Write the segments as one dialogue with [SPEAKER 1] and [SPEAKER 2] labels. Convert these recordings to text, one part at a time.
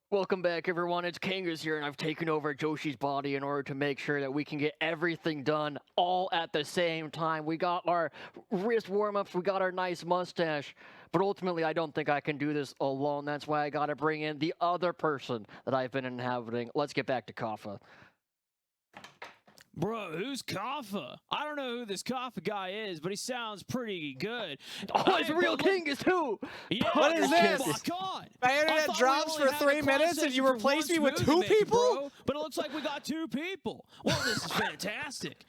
[SPEAKER 1] Welcome back, everyone. It's Kangas here, and I've taken over Joshi's body in order to make sure that we can get everything done all at the same time. We got our wrist warm-ups, we got our nice mustache, but ultimately I don't think I can do this alone. That's why I got to bring in the other person that I've been inhabiting. Let's get back to Kaffa.
[SPEAKER 2] Bro, who's Kaffa? I don't know who this Kaffa guy is, but he sounds pretty good.
[SPEAKER 1] Oh, it's real Kangas too!
[SPEAKER 2] Yeah,
[SPEAKER 3] What is this?
[SPEAKER 2] Oh my God.
[SPEAKER 3] My internet drops for 3 minutes and you replace me with 2 people?
[SPEAKER 2] Bro, but it looks like we got 2 people. Well, this is fantastic.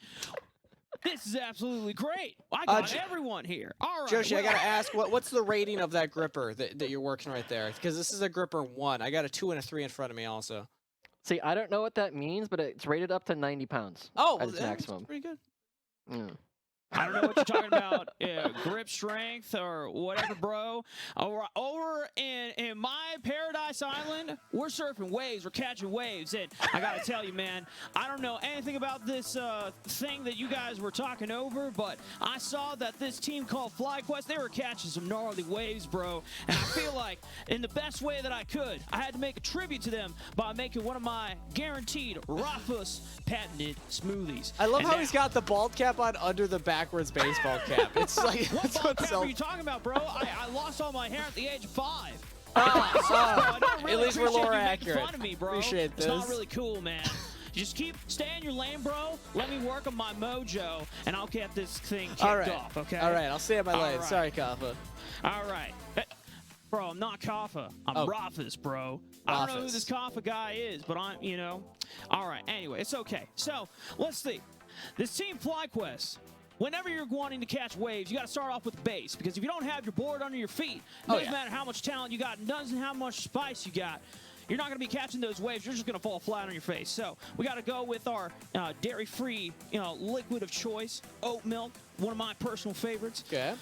[SPEAKER 2] This is absolutely great. I got everyone here. All right.
[SPEAKER 3] Joshi, I gotta ask, what's the rating of that gripper that you're working right there? Because this is a gripper 1. I got a 2 and a 3 in front of me also.
[SPEAKER 1] See, I don't know what that means, but it's rated up to 90 pounds.
[SPEAKER 3] Oh,
[SPEAKER 1] at its
[SPEAKER 3] that's
[SPEAKER 1] maximum.
[SPEAKER 3] pretty good.
[SPEAKER 1] Mm.
[SPEAKER 2] I don't know what you're talking about, grip strength or whatever, bro. Over in my paradise island, we're surfing waves, we're catching waves, and I gotta tell you, man, I don't know anything about this thing that you guys were talking over, but I saw that this team called FlyQuest, they were catching some gnarly waves, bro, and I feel like in the best way that I could, I had to make a tribute to them by making one of my guaranteed Rufus patented smoothies.
[SPEAKER 3] I love how he's got the bald cap on under the backwards baseball cap. It's like,
[SPEAKER 2] what ball cap are you talking about, bro? I lost all my hair at the age of 5.
[SPEAKER 3] At least we're more accurate.
[SPEAKER 2] Fun of me, bro.
[SPEAKER 3] Appreciate this.
[SPEAKER 2] It's not really cool, man. Just stay in your lane, bro. Let me work on my mojo, and I'll get this thing kicked off, okay?
[SPEAKER 3] All right, I'll stay in my lane.
[SPEAKER 2] Right.
[SPEAKER 3] Sorry, Kaffa.
[SPEAKER 2] All right. Bro, I'm not Kaffa. I'm Rufus, bro. I don't know who this Kaffa guy is, but I'm, you know. All right, anyway, it's okay. So, let's see. This team FlyQuest, whenever you're wanting to catch waves, you got to start off with base, because if you don't have your board under your feet, it doesn't matter how much talent you got, it doesn't how much spice you got. You're not going to be catching those waves. You're just going to fall flat on your face. So we got to go with our dairy-free, liquid of choice, oat milk, one of my personal favorites.
[SPEAKER 3] Okay.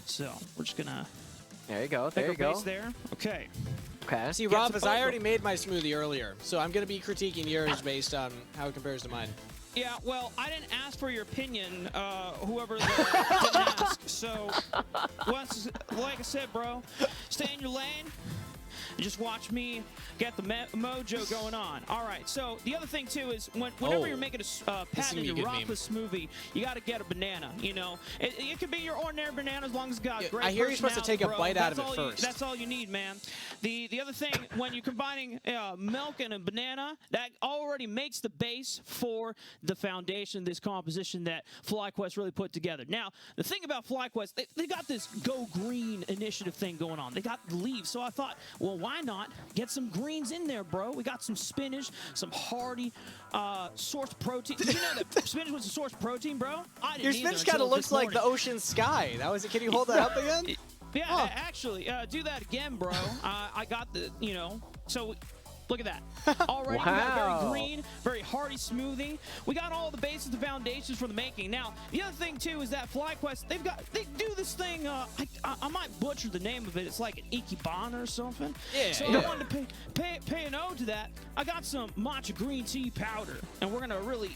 [SPEAKER 2] So we're just going to...
[SPEAKER 1] There you go. There you go.
[SPEAKER 2] There. Okay.
[SPEAKER 1] Okay.
[SPEAKER 3] See, Rufus, I already made my smoothie earlier, so I'm going to be critiquing yours based on how it compares to mine.
[SPEAKER 2] Yeah, well, I didn't ask for your opinion, whoever didn't ask. So, like I said, bro, stay in your lane. Just watch me get the mojo going on. All right, so the other thing, too, is whenever you're making a patented Rufus smoothie, you got to get a banana, you know. It could be your ordinary banana as long as it's got great
[SPEAKER 3] I hear you're supposed to take a bite out of it first.
[SPEAKER 2] That's all you need, man. The other thing, when you're combining milk and a banana, that already makes the base for the foundation, this composition that FlyQuest really put together. Now, the thing about FlyQuest, they got this Go Green initiative thing going on. They got leaves, so I thought, well, why not get some greens in there, bro? We got some spinach, some hearty source protein. Did you know that spinach was a source protein, bro? I didn't.
[SPEAKER 3] Your spinach kind of looks like the ocean sky. Can you hold that up again?
[SPEAKER 2] Yeah, actually, do that again, bro. I got the, so... Look at that. Already, we got a very green, very hearty smoothie. We got all the bases, the foundations for the making. Now, the other thing, too, is that FlyQuest, they do this thing, I might butcher the name of it. It's like an Ikebana or something. Yeah. So I wanted to pay an ode to that. I got some matcha green tea powder, and we're going to really,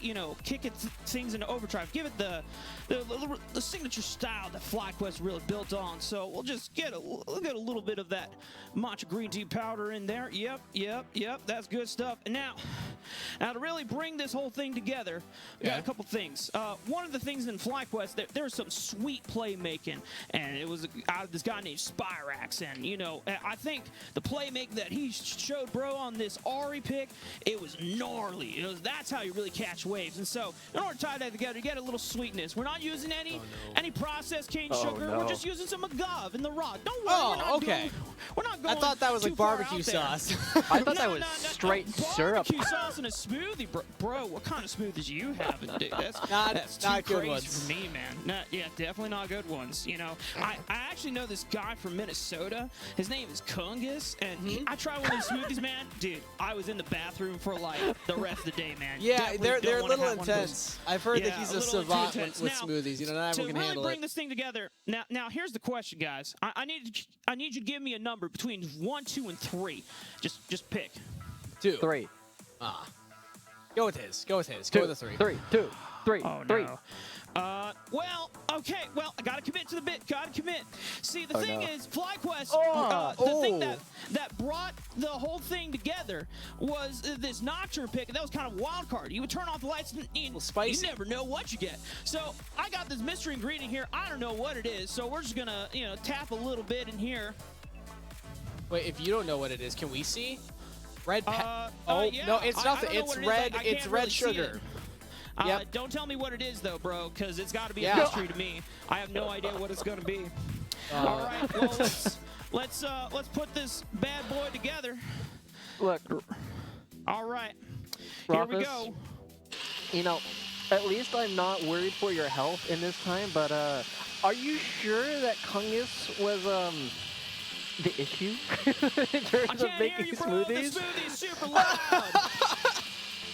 [SPEAKER 2] kick things into overdrive. Give it the signature style that FlyQuest really built on. So we'll just get a little bit of that matcha green tea powder in there. Yep, that's good stuff. And now to really bring this whole thing together, we got a couple things. One of the things in FlyQuest, there's some sweet playmaking, and it was out of this guy named Spyrax. And, I think the playmaking that he showed, bro, on this Ari pick, it was gnarly. That's how you really catch waves. And so, in order to tie that together, you get a little sweetness. We're not using any processed cane sugar.
[SPEAKER 1] No.
[SPEAKER 2] We're just using some agave in the rock. Don't worry. We're not going
[SPEAKER 3] I thought that was like barbecue
[SPEAKER 2] sauce.
[SPEAKER 1] I thought that was straight syrup.
[SPEAKER 2] Barbecue sauce in a smoothie, bro. What kind of smoothies you having, dude? That's
[SPEAKER 3] not
[SPEAKER 2] too
[SPEAKER 3] good
[SPEAKER 2] crazy
[SPEAKER 3] ones
[SPEAKER 2] for me, man. Definitely not good ones. I actually know this guy from Minnesota. His name is Kungus, and I tried one of these smoothies, man. Dude, I was in the bathroom for like the rest of the day, man.
[SPEAKER 3] Yeah, they're a little intense. I've heard that he's a savant with smoothies. Not everyone can handle it.
[SPEAKER 2] To really bring this thing together, now here's the question, guys. I need you to give me a number between 1, 2, and 3. Just pick.
[SPEAKER 3] 2.
[SPEAKER 1] 3.
[SPEAKER 3] Go with his. Go with a 3.
[SPEAKER 1] 3, 2, 3,
[SPEAKER 2] Oh,
[SPEAKER 1] 3.
[SPEAKER 2] no. Well, okay. Well, I gotta commit to the bit. Gotta commit. See, the thing is, FlyQuest, the thing that brought the whole thing together was this Nocturne pick, and that was kind of a wild card. You would turn off the lights, and you never know what you get. So I got this mystery ingredient here. I don't know what it is, so we're just gonna, tap a little bit in here.
[SPEAKER 3] Wait, if you don't know what it is, can we see? Red.
[SPEAKER 2] Yeah,
[SPEAKER 3] no, it's nothing. It's red. It's red sugar. Yep.
[SPEAKER 2] Don't tell me what it is, though, bro, because it's got to be a mystery to me. I have no idea what it's going to be. All right, well, let's put this bad boy together.
[SPEAKER 1] Look,
[SPEAKER 2] all right,
[SPEAKER 1] Rufus,
[SPEAKER 2] here we go.
[SPEAKER 1] You know, at least I'm not worried for your health in this time, but are you sure that Kungus was the issue in terms of making smoothies?
[SPEAKER 2] The smoothie's super loud.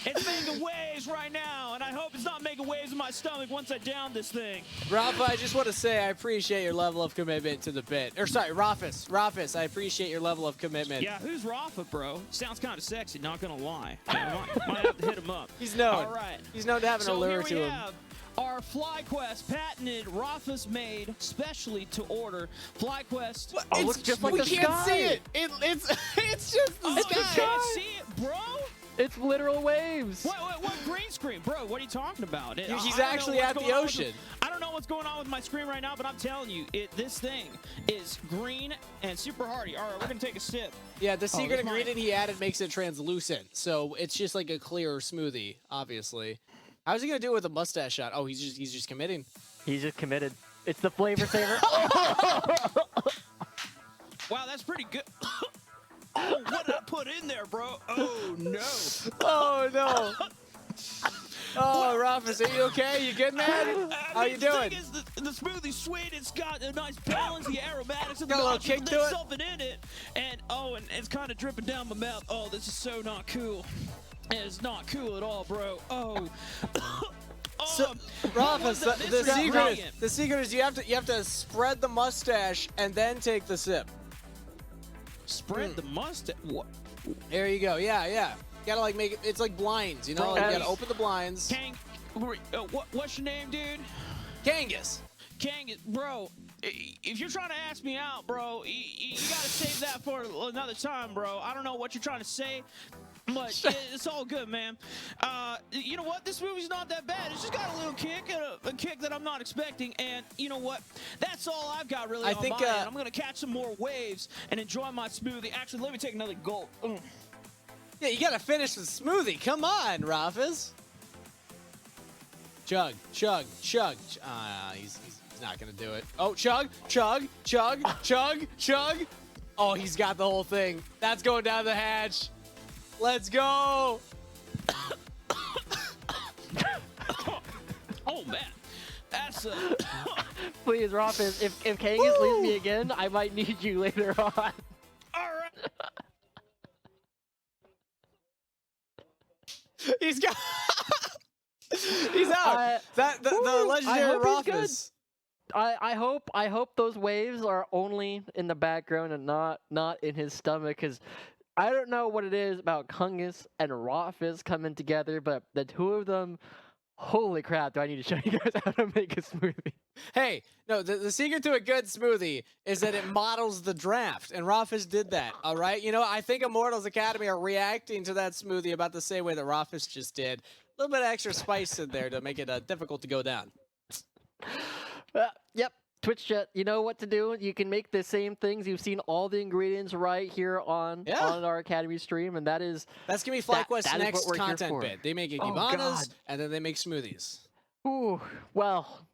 [SPEAKER 2] It's making waves right now, and I hope it's not making waves in my stomach once I down this thing.
[SPEAKER 3] Rafa, I just want to say I appreciate your level of commitment to the bit. Or sorry, Rufus, I appreciate your level of commitment.
[SPEAKER 2] Yeah, who's Rafa, bro? Sounds kind of sexy, not gonna lie. Might have to hit him up.
[SPEAKER 3] He's known.
[SPEAKER 2] All right.
[SPEAKER 3] He's known to have an allure to him.
[SPEAKER 2] So here we have our FlyQuest patented Rafa's made specially to order FlyQuest.
[SPEAKER 1] Oh, looks just like the sky.
[SPEAKER 3] We can't see it. It's just the sky.
[SPEAKER 2] You can't see it, bro?
[SPEAKER 1] It's literal waves.
[SPEAKER 2] What green screen? Bro, what are you talking about?
[SPEAKER 3] He's actually at the ocean.
[SPEAKER 2] I don't know what's going on with my screen right now, but I'm telling you, this thing is green and super hardy. All right, we're going to take a sip.
[SPEAKER 3] Yeah, the secret ingredient he added makes it translucent. So it's just like a clear smoothie, obviously. How's he going to do it with a mustache shot? Oh, he's just committing.
[SPEAKER 1] He's just committed. It's the flavor saver.
[SPEAKER 2] Wow, that's pretty good. Oh, what did I put in there, bro? Oh, no.
[SPEAKER 3] Oh, no. Oh, Rufus, are you okay? You good, man? How you doing?
[SPEAKER 2] The thing is, the smoothie's sweet. It's got a nice balance, the aromatics, and
[SPEAKER 3] got a little kick to it.
[SPEAKER 2] Something in it. And it's kind of dripping down my mouth. Oh, this is so not cool. It's not cool at all, bro. Oh.
[SPEAKER 3] So, Rufus, the secret is you have to spread the mustache and then take the sip.
[SPEAKER 2] Spread the mustache. What?
[SPEAKER 3] There you go. Yeah. You gotta like make it. It's like blinds, you know. Like, you gotta open the blinds.
[SPEAKER 2] What's your name, dude?
[SPEAKER 3] Kangas.
[SPEAKER 2] Kangas, bro. If you're trying to ask me out, bro, you gotta save that for another time, bro. I don't know what you're trying to say, but it's all good, man. You know what? This movie's not that bad. It's just got a little kick, a kick that I'm not expecting. And you know what? That's all I've got really on my end. I'm gonna catch some more waves and enjoy my smoothie. Actually, let me take another gulp.
[SPEAKER 3] Yeah, you gotta finish the smoothie. Come on, Rufus. Chug. He's not gonna do it. Oh, chug. Oh, he's got the whole thing. That's going down the hatch. Let's go.
[SPEAKER 2] Oh man, that's
[SPEAKER 1] Please, Rufus, if Kangas leaves me again, I might need you later on.
[SPEAKER 2] All right.
[SPEAKER 3] He's got. He's out. The legendary Rufus.
[SPEAKER 1] I hope those waves are only in the background and not in his stomach, because I don't know what it is about Kungus and Rufus coming together, but the two of them, holy crap, do I need to show you guys how to make a smoothie.
[SPEAKER 3] Hey, no, the secret to a good smoothie is that it models the draft, and Rufus did that, all right? You know, I think Immortals Academy are reacting to that smoothie about the same way that Rufus just did. A little bit of extra spice in there to make it difficult to go down.
[SPEAKER 1] Yep. Twitch chat, you know what to do. You can make the same things. You've seen all the ingredients right here on our Academy stream, and that's
[SPEAKER 3] gonna be FlyQuest's next content bit. They make ikibanas, and then they make smoothies.
[SPEAKER 1] Ooh, well,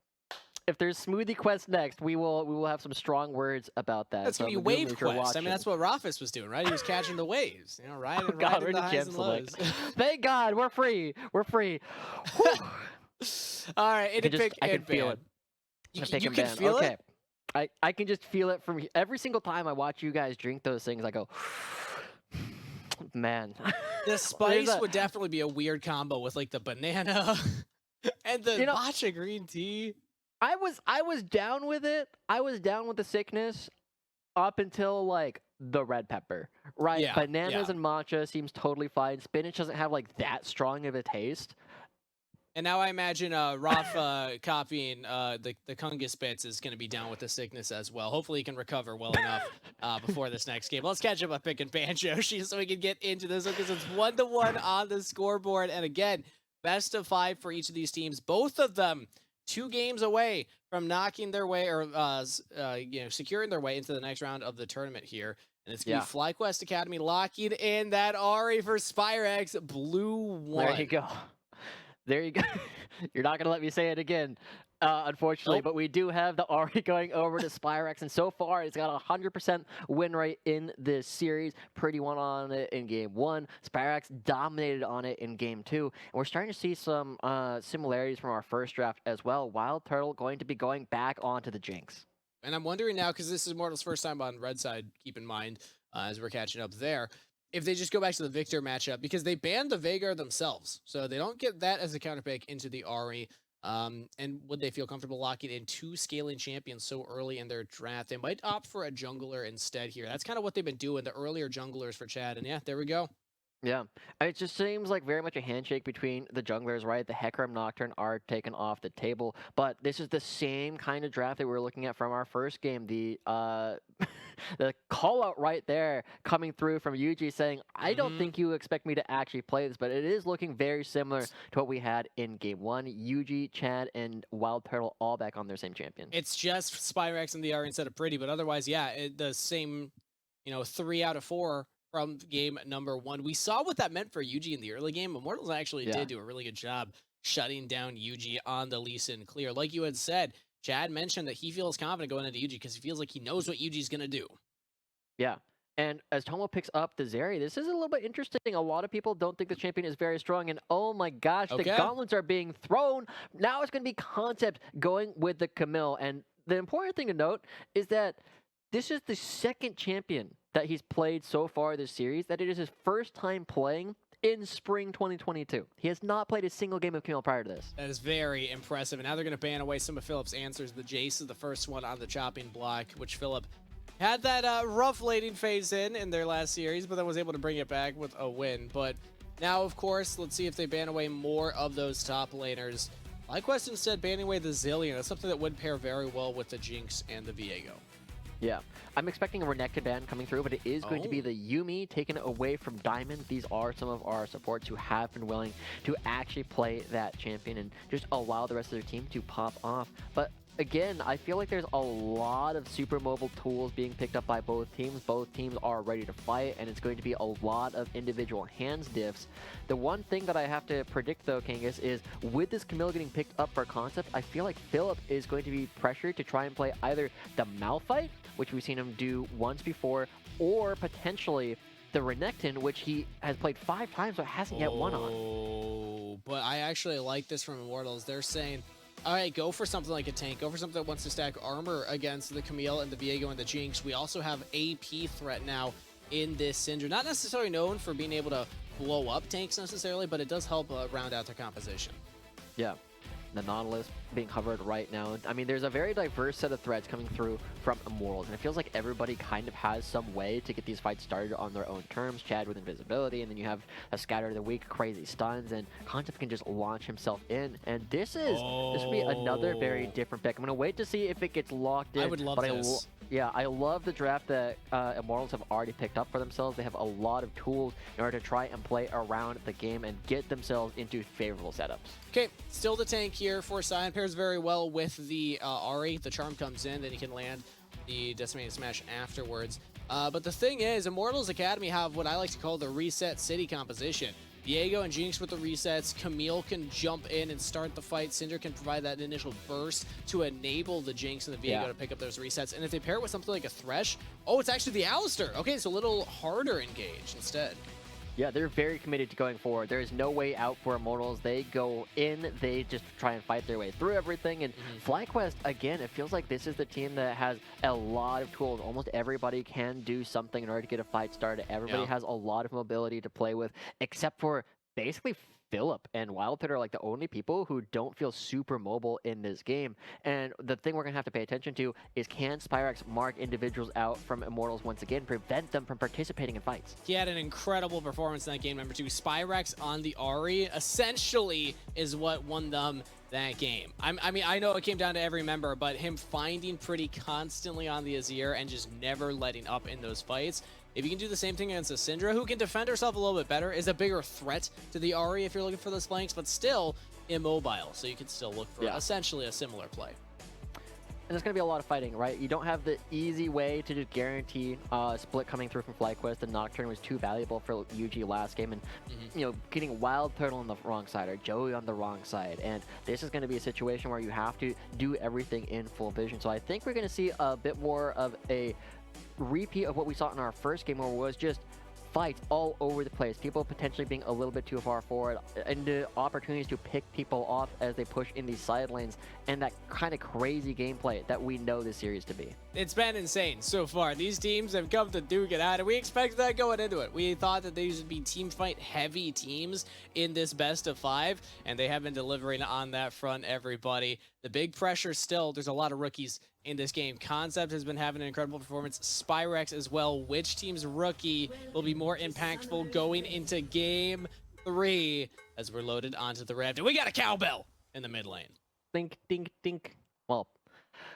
[SPEAKER 1] if there's Smoothie Quest next, we will have some strong words about that.
[SPEAKER 3] That's gonna be Wave Quest. I mean, that's what Rufus was doing, right? He was catching the waves, you know, riding the highs and lows.
[SPEAKER 1] Thank God, we're free. We're free.
[SPEAKER 3] All right,
[SPEAKER 1] I can feel it.
[SPEAKER 3] You can feel it?
[SPEAKER 1] I can just feel it from every single time I watch you guys drink those things. I go, man.
[SPEAKER 3] The spice would definitely be a weird combo with like the banana and the matcha green tea.
[SPEAKER 1] I was down with it. I was down with the sickness up until like the red pepper, right?
[SPEAKER 3] Yeah,
[SPEAKER 1] Bananas and matcha seems totally fine. Spinach doesn't have like that strong of a taste.
[SPEAKER 3] And now I imagine Rafa copying the Kungus bits is going to be down with the sickness as well. Hopefully he can recover well enough before this next game. Let's catch up on Pick and Ban Joshi so we can get into this because it's 1-1 on the scoreboard. And again, best of 5 for each of these teams. Both of them 2 games away from knocking their way or securing their way into the next round of the tournament here. And it's going to be FlyQuest Academy locking in that Ari for Spyrex Blue 1.
[SPEAKER 1] There you go. There you go. You're not going to let me say it again, unfortunately,
[SPEAKER 3] Nope.
[SPEAKER 1] but we do have the Ari going over to Spyrex, and so far it's got a 100% win rate in this series. Pretty won on it in game 1. Spyrex dominated on it in game 2, and we're starting to see some similarities from our first draft as well. Wild Turtle going to be going back onto the Jinx.
[SPEAKER 3] And I'm wondering now, because this is Immortals' first time on red side, keep in mind, as we're catching up there, if they just go back to the Victor matchup, because they banned the Veigar themselves, so they don't get that as a counter pick into the Ari. And would they feel comfortable locking in 2 scaling champions so early in their draft? They might opt for a jungler instead here. That's kind of what they've been doing, the earlier junglers for Chad. And yeah, there we go.
[SPEAKER 1] Yeah, it just seems like very much a handshake between the junglers, right? The Hecarim Nocturne are taken off the table, but this is the same kind of draft that we were looking at from our first game. The the call out right there coming through from Yuji saying, I don't think you expect me to actually play this, but it is looking very similar to what we had in game 1. Yuji, Chad, and Wild Turtle all back on their same champion.
[SPEAKER 3] It's just Spyrex and the R instead of Pretty, but otherwise, yeah, the same, 3 out of 4 from game number 1. We saw what that meant for Yuji in the early game. Immortals actually did do a really good job shutting down Yuji on the Lee Sin clear. Like you had said, Chad mentioned that he feels confident going into Yuji because he feels like he knows what Yuji's going to do.
[SPEAKER 1] Yeah. And as Tomo picks up the Zeri, this is a little bit interesting. A lot of people don't think the champion is very strong, and oh my gosh, the gauntlets are being thrown. Now it's going to be Concept going with the Camille. And the important thing to note is that this is the second champion that he's played so far this series, that it is his first time playing in spring 2022. He has not played a single game of Camille prior to this.
[SPEAKER 3] That is very impressive. And now they're going to ban away some of Philip's answers. The Jace is the first one on the chopping block, which Philip had that rough laning phase in their last series, but then was able to bring it back with a win. But now, of course, let's see if they ban away more of those top laners. FlyQuest instead banning away the Zillion. That's something that would pair very well with the Jinx and the Viego.
[SPEAKER 1] Yeah, I'm expecting a Renekton ban coming through, but it is going to be the Yuumi taken away from Diamond. These are some of our supports who have been willing to actually play that champion and just allow the rest of their team to pop off. But again, I feel like there's a lot of super mobile tools being picked up by both teams. Both teams are ready to fight, and it's going to be a lot of individual hands diffs. The one thing that I have to predict, though, Kangas, is with this Camille getting picked up for Concept, I feel like Philip is going to be pressured to try and play either the Malphite, which we've seen him do once before, or potentially the Renekton, which he has played 5 times but hasn't yet won on.
[SPEAKER 3] Oh, but I actually like this from Immortals. They're saying, all right, go for something like a tank. Go for something that wants to stack armor against the Camille and the Viego and the Jinx. We also have AP threat now in this Syndra. Not necessarily known for being able to blow up tanks necessarily, but it does help round out their composition.
[SPEAKER 1] Yeah. The Nautilus being covered right now. I mean, there's a very diverse set of threats coming through from Immortals, and it feels like everybody kind of has some way to get these fights started on their own terms. Chad with invisibility, and then you have a Scatter of the Weak, crazy stuns, and Concept can just launch himself in. And this will be another very different pick. I'm gonna wait to see if it gets locked in.
[SPEAKER 3] I would love this.
[SPEAKER 1] Yeah, I love the draft that Immortals have already picked up for themselves. They have a lot of tools in order to try and play around the game and get themselves into favorable setups.
[SPEAKER 3] Okay, still the tank here for Sion. Pairs very well with the Ari. The Charm comes in, then he can land the Decimated Smash afterwards. But the thing is, Immortals Academy have what I like to call the Reset City composition. Viego and Jinx with the resets. Camille can jump in and start the fight. Syndra can provide that initial burst to enable the Jinx and the Viego to pick up those resets. And if they pair it with something like a Thresh, oh, it's actually the Alistar. Okay, it's a little harder engaged instead.
[SPEAKER 1] Yeah, they're very committed to going forward. There is no way out for Immortals. They go in, they just try and fight their way through everything. And FlyQuest, again, it feels like this is the team that has a lot of tools. Almost everybody can do something in order to get a fight started. Everybody has a lot of mobility to play with, except for basically Philip and Wildfit are like the only people who don't feel super mobile in this game. And the thing we're going to have to pay attention to is, can Spyrex mark individuals out from Immortals once again, prevent them from participating in fights?
[SPEAKER 3] He had an incredible performance in that game number 2. Spyrex on the Ahri essentially is what won them that game. I mean, I know it came down to every member, but him finding pretty constantly on the Azir and just never letting up in those fights. If you can do the same thing against a Syndra, who can defend herself a little bit better, is a bigger threat to the Ahri if you're looking for those flanks, but still immobile, so you can still look for essentially a similar play.
[SPEAKER 1] And there's going to be a lot of fighting, right? You don't have the easy way to just guarantee split coming through from FlyQuest, and Nocturne was too valuable for UG last game, and you know, getting Wild Turtle on the wrong side or Joey on the wrong side, and this is going to be a situation where you have to do everything in full vision. So I think we're going to see a bit more of a repeat of what we saw in our first game, where it was just fights all over the place, people potentially being a little bit too far forward, and the opportunities to pick people off as they push in these side lanes, and that kind of crazy gameplay that we know this series to be.
[SPEAKER 3] It's been insane so far. These teams have come to duke it out, and we expected that going into it. We thought that these would be team fight heavy teams in this best of 5, and they have been delivering on that front, everybody. The big pressure still, there's a lot of rookies in this game. Concept has been having an incredible performance. Spyrex as well. Which team's rookie will be more impactful going into game 3 as we're loaded onto the Rift? And we got a cowbell in the mid lane.
[SPEAKER 1] Think, dink, dink. Well,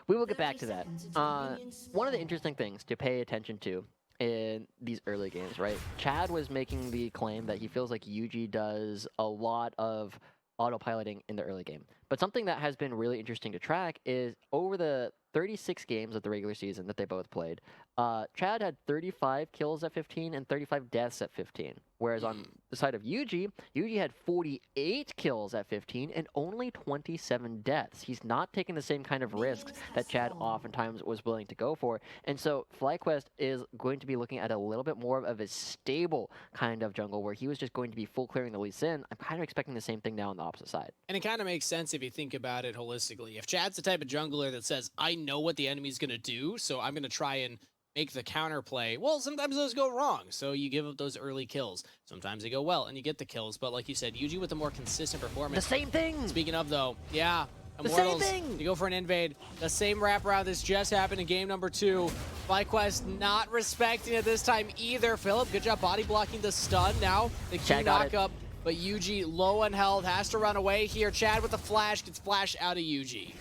[SPEAKER 1] we will get back to that. One of the interesting things to pay attention to in these early games, right? Chad was making the claim that he feels like UG does a lot of autopiloting in the early game. But something that has been really interesting to track is over the 36 games of the regular season that they both played, Chad had 35 kills at 15 and 35 deaths at 15. Whereas on the side of UG had 48 kills at 15 and only 27 deaths. He's not taking the same kind of risks that Chad oftentimes was willing to go for. And so FlyQuest is going to be looking at a little bit more of a stable kind of jungle, where he was just going to be full clearing the Lee Sin. I'm kind of expecting the same thing now on the opposite side.
[SPEAKER 3] And it kind of makes sense if you think about it holistically. If Chad's the type of jungler that says, I know what the enemy's going to do, so I'm going to try and make the counterplay. Well, sometimes those go wrong, so you give up those early kills. Sometimes they go well, and you get the kills. But like you said, UG with a more consistent performance.
[SPEAKER 1] The same thing!
[SPEAKER 3] Speaking of, though, yeah,
[SPEAKER 1] Immortals,
[SPEAKER 3] the same thing! You go for an invade. The same wraparound that's just happened in game number 2. FlyQuest not respecting it this time either. Philip, good job body blocking the stun. Now, the Q knock-up. But UG low on health, has to run away here. Chad with the flash, gets flashed out of UG.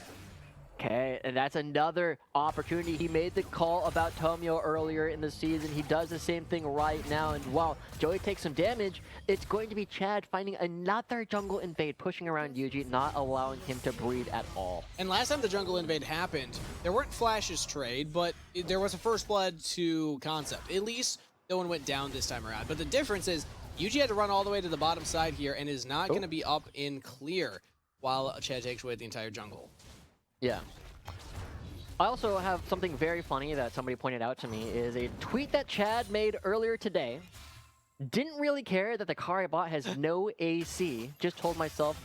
[SPEAKER 1] Okay, and that's another opportunity. He made the call about Tomio earlier in the season. He does the same thing right now, and while Joey takes some damage, it's going to be Chad finding another jungle invade, pushing around UG, not allowing him to breathe at all.
[SPEAKER 3] And last time the jungle invade happened, there weren't flashes trade, but there was a first blood to Concept. At least no one went down this time around. But the difference is, UG had to run all the way to the bottom side here and is not going to be up in clear while Chad takes away the entire jungle.
[SPEAKER 1] Yeah. I also have something very funny that somebody pointed out to me, is a tweet that Chad made earlier today. Didn't really care that the car I bought has no AC. Just told myself,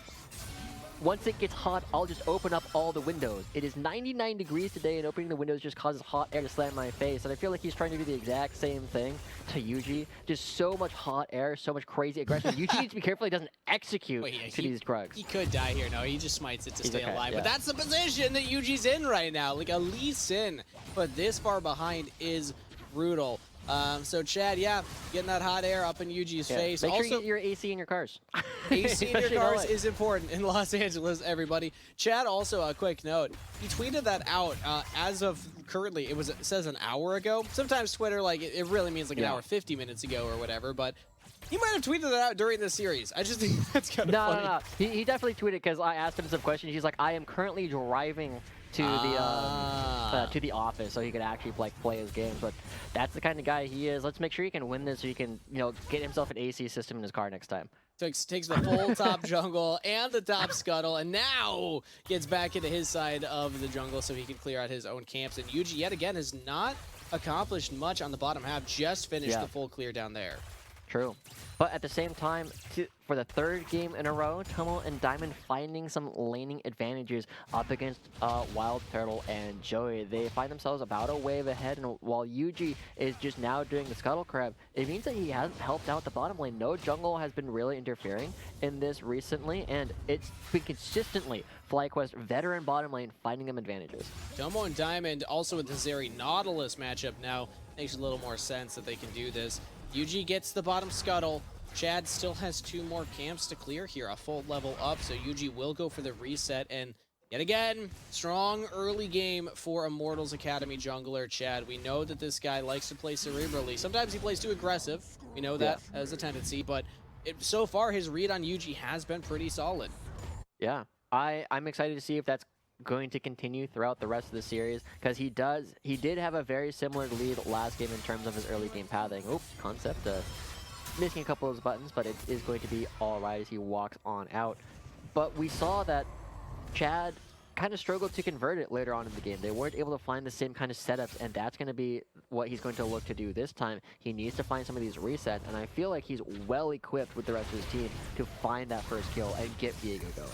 [SPEAKER 1] once it gets hot, I'll just open up all the windows. It is 99 degrees today, and opening the windows just causes hot air to slam in my face. And I feel like he's trying to do the exact same thing to UG. Just so much hot air, so much crazy aggression. UG needs to be careful he doesn't execute to these drugs.
[SPEAKER 3] He could die here. No, he just smites it to stay alive.
[SPEAKER 1] Yeah.
[SPEAKER 3] But that's the position that UG's in right now. Like a Lee Sin, but this far behind is brutal. So Chad, yeah, getting that hot air up in UG's face.
[SPEAKER 1] Make sure
[SPEAKER 3] also,
[SPEAKER 1] you get your AC in your cars.
[SPEAKER 3] AC in your cars is important in Los Angeles, everybody. Chad, also a quick note, he tweeted that out as of currently, it says an hour ago. Sometimes Twitter, like, it really means like an hour 50 minutes ago or whatever, but he might have tweeted that out during the series. I just think that's kind of funny.
[SPEAKER 1] No. He definitely tweeted, because I asked him some questions. He's like, I am currently driving to the office, so he could actually like play his games. But that's the kind of guy he is. Let's make sure he can win this, so he can, you know, get himself an AC system in his car next time.
[SPEAKER 3] Takes the full top jungle and the top scuttle, and now gets back into his side of the jungle so he can clear out his own camps. And UG yet again has not accomplished much on the bottom half. Just finished the full clear down there.
[SPEAKER 1] True. But at the same time, for the third game in a row, Tomo and Diamond finding some laning advantages up against Wild Turtle and Joey. They find themselves about a wave ahead, and while Yuji is just now doing the Scuttle Crab, it means that he hasn't helped out the bottom lane. No jungle has been really interfering in this recently, and it's been consistently FlyQuest veteran bottom lane finding them advantages.
[SPEAKER 3] Tomo and Diamond also with the Zeri Nautilus matchup now makes a little more sense that they can do this. Yuji gets the bottom scuttle. Chad still has 2 more camps to clear here, a full level up, so Yuji will go for the reset, and yet again, strong early game for Immortals Academy jungler Chad. We know that this guy likes to play cerebrally. Sometimes he plays too aggressive. We know that as a tendency, but so far his read on Yuji has been pretty solid.
[SPEAKER 1] Yeah, I'm excited to see if that's going to continue throughout the rest of the series, because he did have a very similar lead last game in terms of his early game pathing. Oops, concept missing a couple of those buttons, but it is going to be all right as he walks on out. But we saw that Chad kind of struggled to convert it later on in the game. They weren't able to find the same kind of setups, and that's going to be what he's going to look to do this time. He needs to find some of these resets, and I feel like he's well equipped with the rest of his team to find that first kill and get Viego going.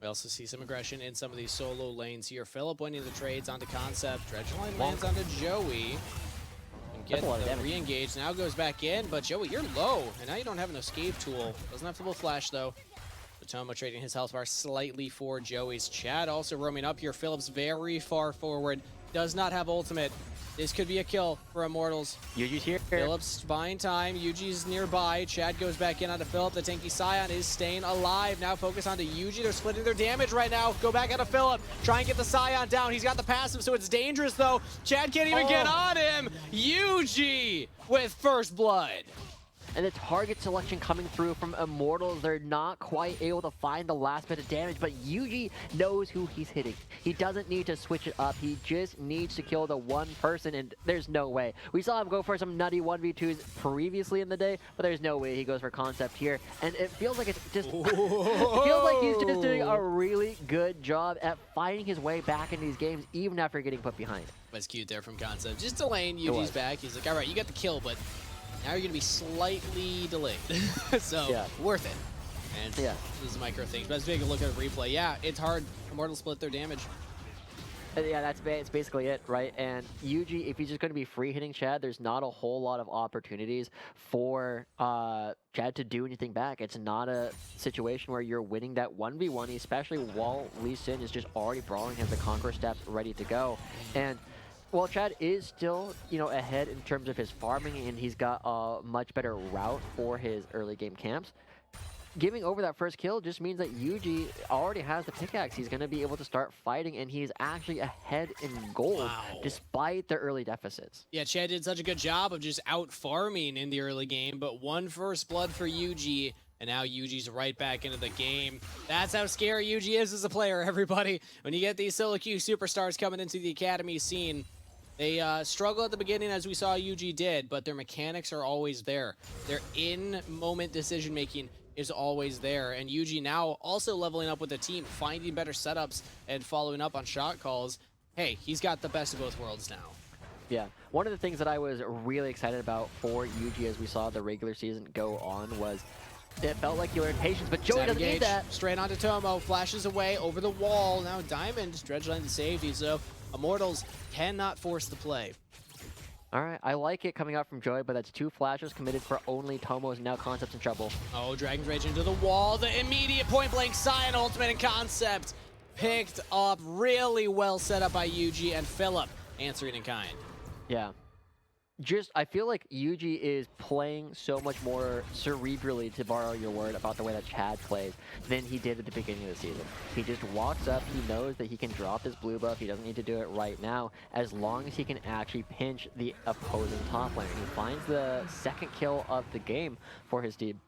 [SPEAKER 3] We also see some aggression in some of these solo lanes here. Philip winning the trades onto Concept. Dredgeline lands onto Joey. Get the re-engage, now goes back in, but Joey, you're low, and now you don't have an escape tool. Doesn't have to flash though. Tomo trading his health bar slightly for Joey's. Chad also roaming up here. Philip's very far forward, does not have ultimate. This could be a kill for Immortals.
[SPEAKER 1] Yuji's here.
[SPEAKER 3] Philip's buying time. Yuji's nearby. Chad goes back in onto Philip. The tanky Scion is staying alive. Now focus onto Yuji. They're splitting their damage right now. Go back onto Philip. Try and get the Scion down. He's got the passive, so it's dangerous though. Chad can't even get on him. Yuji with first blood.
[SPEAKER 1] And the target selection coming through from Immortals, they're not quite able to find the last bit of damage, but Yuji knows who he's hitting. He doesn't need to switch it up. He just needs to kill the one person, and there's no way. We saw him go for some nutty 1v2s previously in the day, but there's no way he goes for concept here. And it feels like it's just... it feels like he's just doing a really good job at finding his way back in these games, even after getting put behind.
[SPEAKER 3] That's cute there from Concept. Just delaying Yuji's back. He's like, all right, you got the kill, but... now you're going to be slightly delayed. So, worth it. And this is micro things. But let's take a look at a replay. Yeah, it's hard. Immortals split their damage.
[SPEAKER 1] Yeah, that's basically it, right? And Yuji, if he's just going to be free hitting Chad, there's not a whole lot of opportunities for Chad to do anything back. It's not a situation where you're winning that 1v1, especially while Lee Sin is just already brawling, has the Conqueror steps ready to go. And while Chad is still, ahead in terms of his farming, and he's got a much better route for his early game camps, giving over that first kill just means that Yuji already has the pickaxe. He's going to be able to start fighting, and he's actually ahead in gold despite the early deficits.
[SPEAKER 3] Yeah, Chad did such a good job of just out farming in the early game, but one first blood for Yuji, and now Yuji's right back into the game. That's how scary Yuji is as a player, everybody. When you get these solo queue superstars coming into the academy scene, they struggle at the beginning, as we saw Yuji did, but their mechanics are always there. Their in-moment decision-making is always there. And Yuji now also leveling up with the team, finding better setups and following up on shot calls. Hey, he's got the best of both worlds now.
[SPEAKER 1] Yeah, one of the things that I was really excited about for Yuji as we saw the regular season go on was it felt like you were in patience, but Joey doesn't need that.
[SPEAKER 3] Straight onto Tomo, flashes away over the wall. Now Diamond, Dredgeline to safety, so Immortals cannot force the play.
[SPEAKER 1] All right, I like it coming out from Joey, but that's 2 flashes committed for only Tomo's, now Concept's in trouble.
[SPEAKER 3] Oh, Dragon's Rage into the wall. The immediate point-blank Scion ultimate and Concept picked up. Really well set up by Yuji, and Philip answering in kind.
[SPEAKER 1] Yeah. I feel like Yuji is playing so much more cerebrally, to borrow your word, about the way that Chad plays than he did at the beginning of the season. He just walks up, he knows that he can drop his blue buff, he doesn't need to do it right now, as long as he can actually pinch the opposing top lane. He finds the second kill of the game for his team.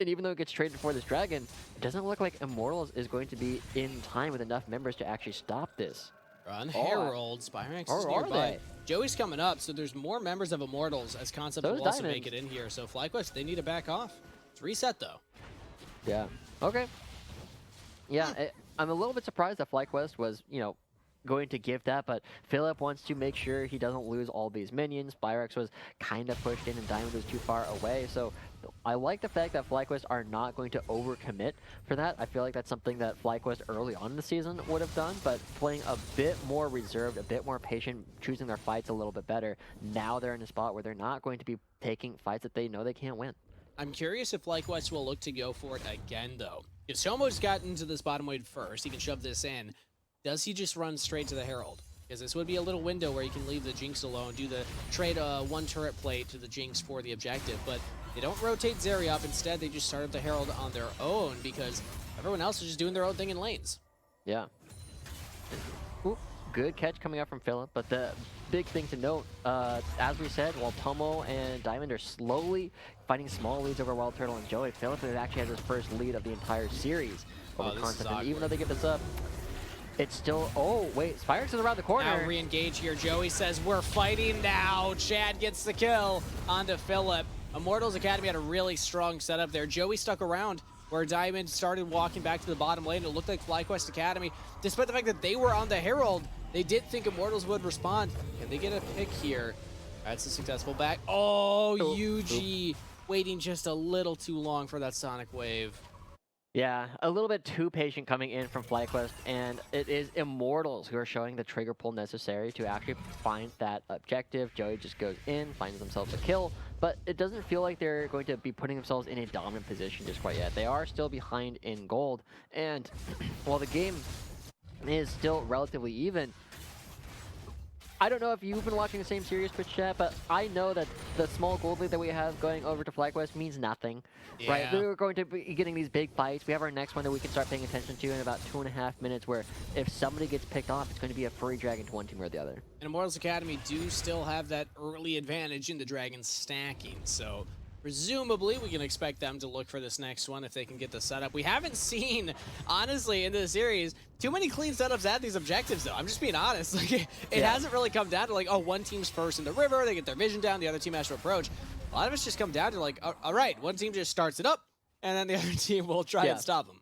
[SPEAKER 1] And even though it gets traded for this dragon, it doesn't look like Immortals is going to be in time with enough members to actually stop this.
[SPEAKER 3] Run Herald, Spyrax is nearby. Joey's coming up, so there's more members of Immortals as Concept will also make it in here. So FlyQuest, they need to back off. It's reset though.
[SPEAKER 1] Yeah. Okay. Yeah, I'm a little bit surprised that FlyQuest was, going to give that, but Philip wants to make sure he doesn't lose all these minions. Byrex was kind of pushed in and Diamond was too far away, so I like the fact that FlyQuest are not going to overcommit for that. I feel like that's something that FlyQuest early on in the season would have done, but playing a bit more reserved, a bit more patient, choosing their fights a little bit better. Now they're in a spot where they're not going to be taking fights that they know they can't win.
[SPEAKER 3] I'm curious if FlyQuest will look to go for it again, though. If Somo's gotten into this bottom wave first, he can shove this in. Does he just run straight to the Herald? Because this would be a little window where you can leave the Jinx alone, do the trade one turret plate to the Jinx for the objective, but they don't rotate Zeri up. Instead, they just start up the Herald on their own because everyone else is just doing their own thing in lanes.
[SPEAKER 1] Yeah. Ooh, good catch coming up from Philip, but the big thing to note, as we said, while Tomo and Diamond are slowly finding small leads over Wild Turtle and Joey, Philip actually has his first lead of the entire series over Concept. And even though they give this up, it's still, oh wait, Spyrex is around the corner.
[SPEAKER 3] Now re-engage here. Joey says, we're fighting now. Chad gets the kill onto Philip. Immortals Academy had a really strong setup there. Joey stuck around where Diamond started walking back to the bottom lane. It looked like FlyQuest Academy, despite the fact that they were on the Herald, they did think Immortals would respond. Can they get a pick here? That's a successful back. Oh, UG waiting just a little too long for that Sonic Wave.
[SPEAKER 1] Yeah, a little bit too patient coming in from FlyQuest, and it is Immortals who are showing the trigger pull necessary to actually find that objective. Joey just goes in, finds themselves a kill, but it doesn't feel like they're going to be putting themselves in a dominant position just quite yet. They are still behind in gold, and while the game is still relatively even, I don't know if you've been watching the same series, Twitch chat, but I know that the small gold lead that we have going over to FlyQuest means nothing, right? We're going to be getting these big fights. We have our next one that we can start paying attention to in about 2.5 minutes, where if somebody gets picked off, it's going to be a free dragon to one team or the other.
[SPEAKER 3] And Immortals Academy do still have that early advantage in the dragon stacking, so presumably we can expect them to look for this next one if they can get the setup. We haven't seen, honestly, in this series, too many clean setups at these objectives, though. I'm just being honest. Like, it hasn't really come down to, like, oh, one team's first in the river, they get their vision down, the other team has to approach. A lot of it's just come down to, like, all right, one team just starts it up, and then the other team will try and stop them.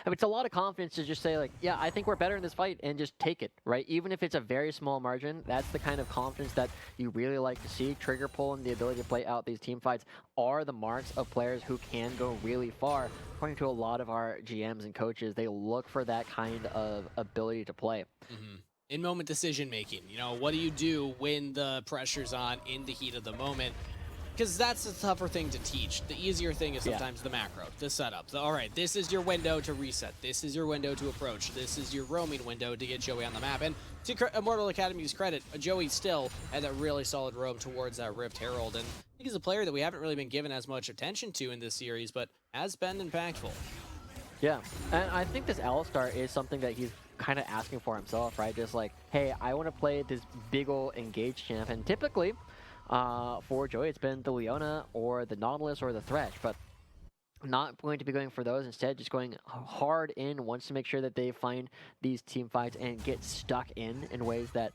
[SPEAKER 1] I mean, it's a lot of confidence to just say, like, yeah, I think we're better in this fight, and just take it, right? Even if it's a very small margin, that's the kind of confidence that you really like to see. Trigger pull and the ability to play out these team fights are the marks of players who can go really far. According to a lot of our GMs and coaches, they look for that kind of ability to play.
[SPEAKER 3] In-moment decision-making. You know, what do you do when the pressure's on in the heat of the moment? Because that's the tougher thing to teach. The easier thing is sometimes the macro, the setup. All right, this is your window to reset. This is your window to approach. This is your roaming window to get Joey on the map. And to Immortal Academy's credit, Joey still had that really solid roam towards that Rift Herald. And I think he's a player that we haven't really been given as much attention to in this series, but has been impactful.
[SPEAKER 1] Yeah, and I think this L-Star is something that he's kind of asking for himself, right? Just like, hey, I want to play this big ol' engaged champ. And typically, for Joey, it's been the Leona or the Nautilus or the Thresh, but not going to be going for those. Instead, just going hard in, wants to make sure that they find these team fights and get stuck in ways that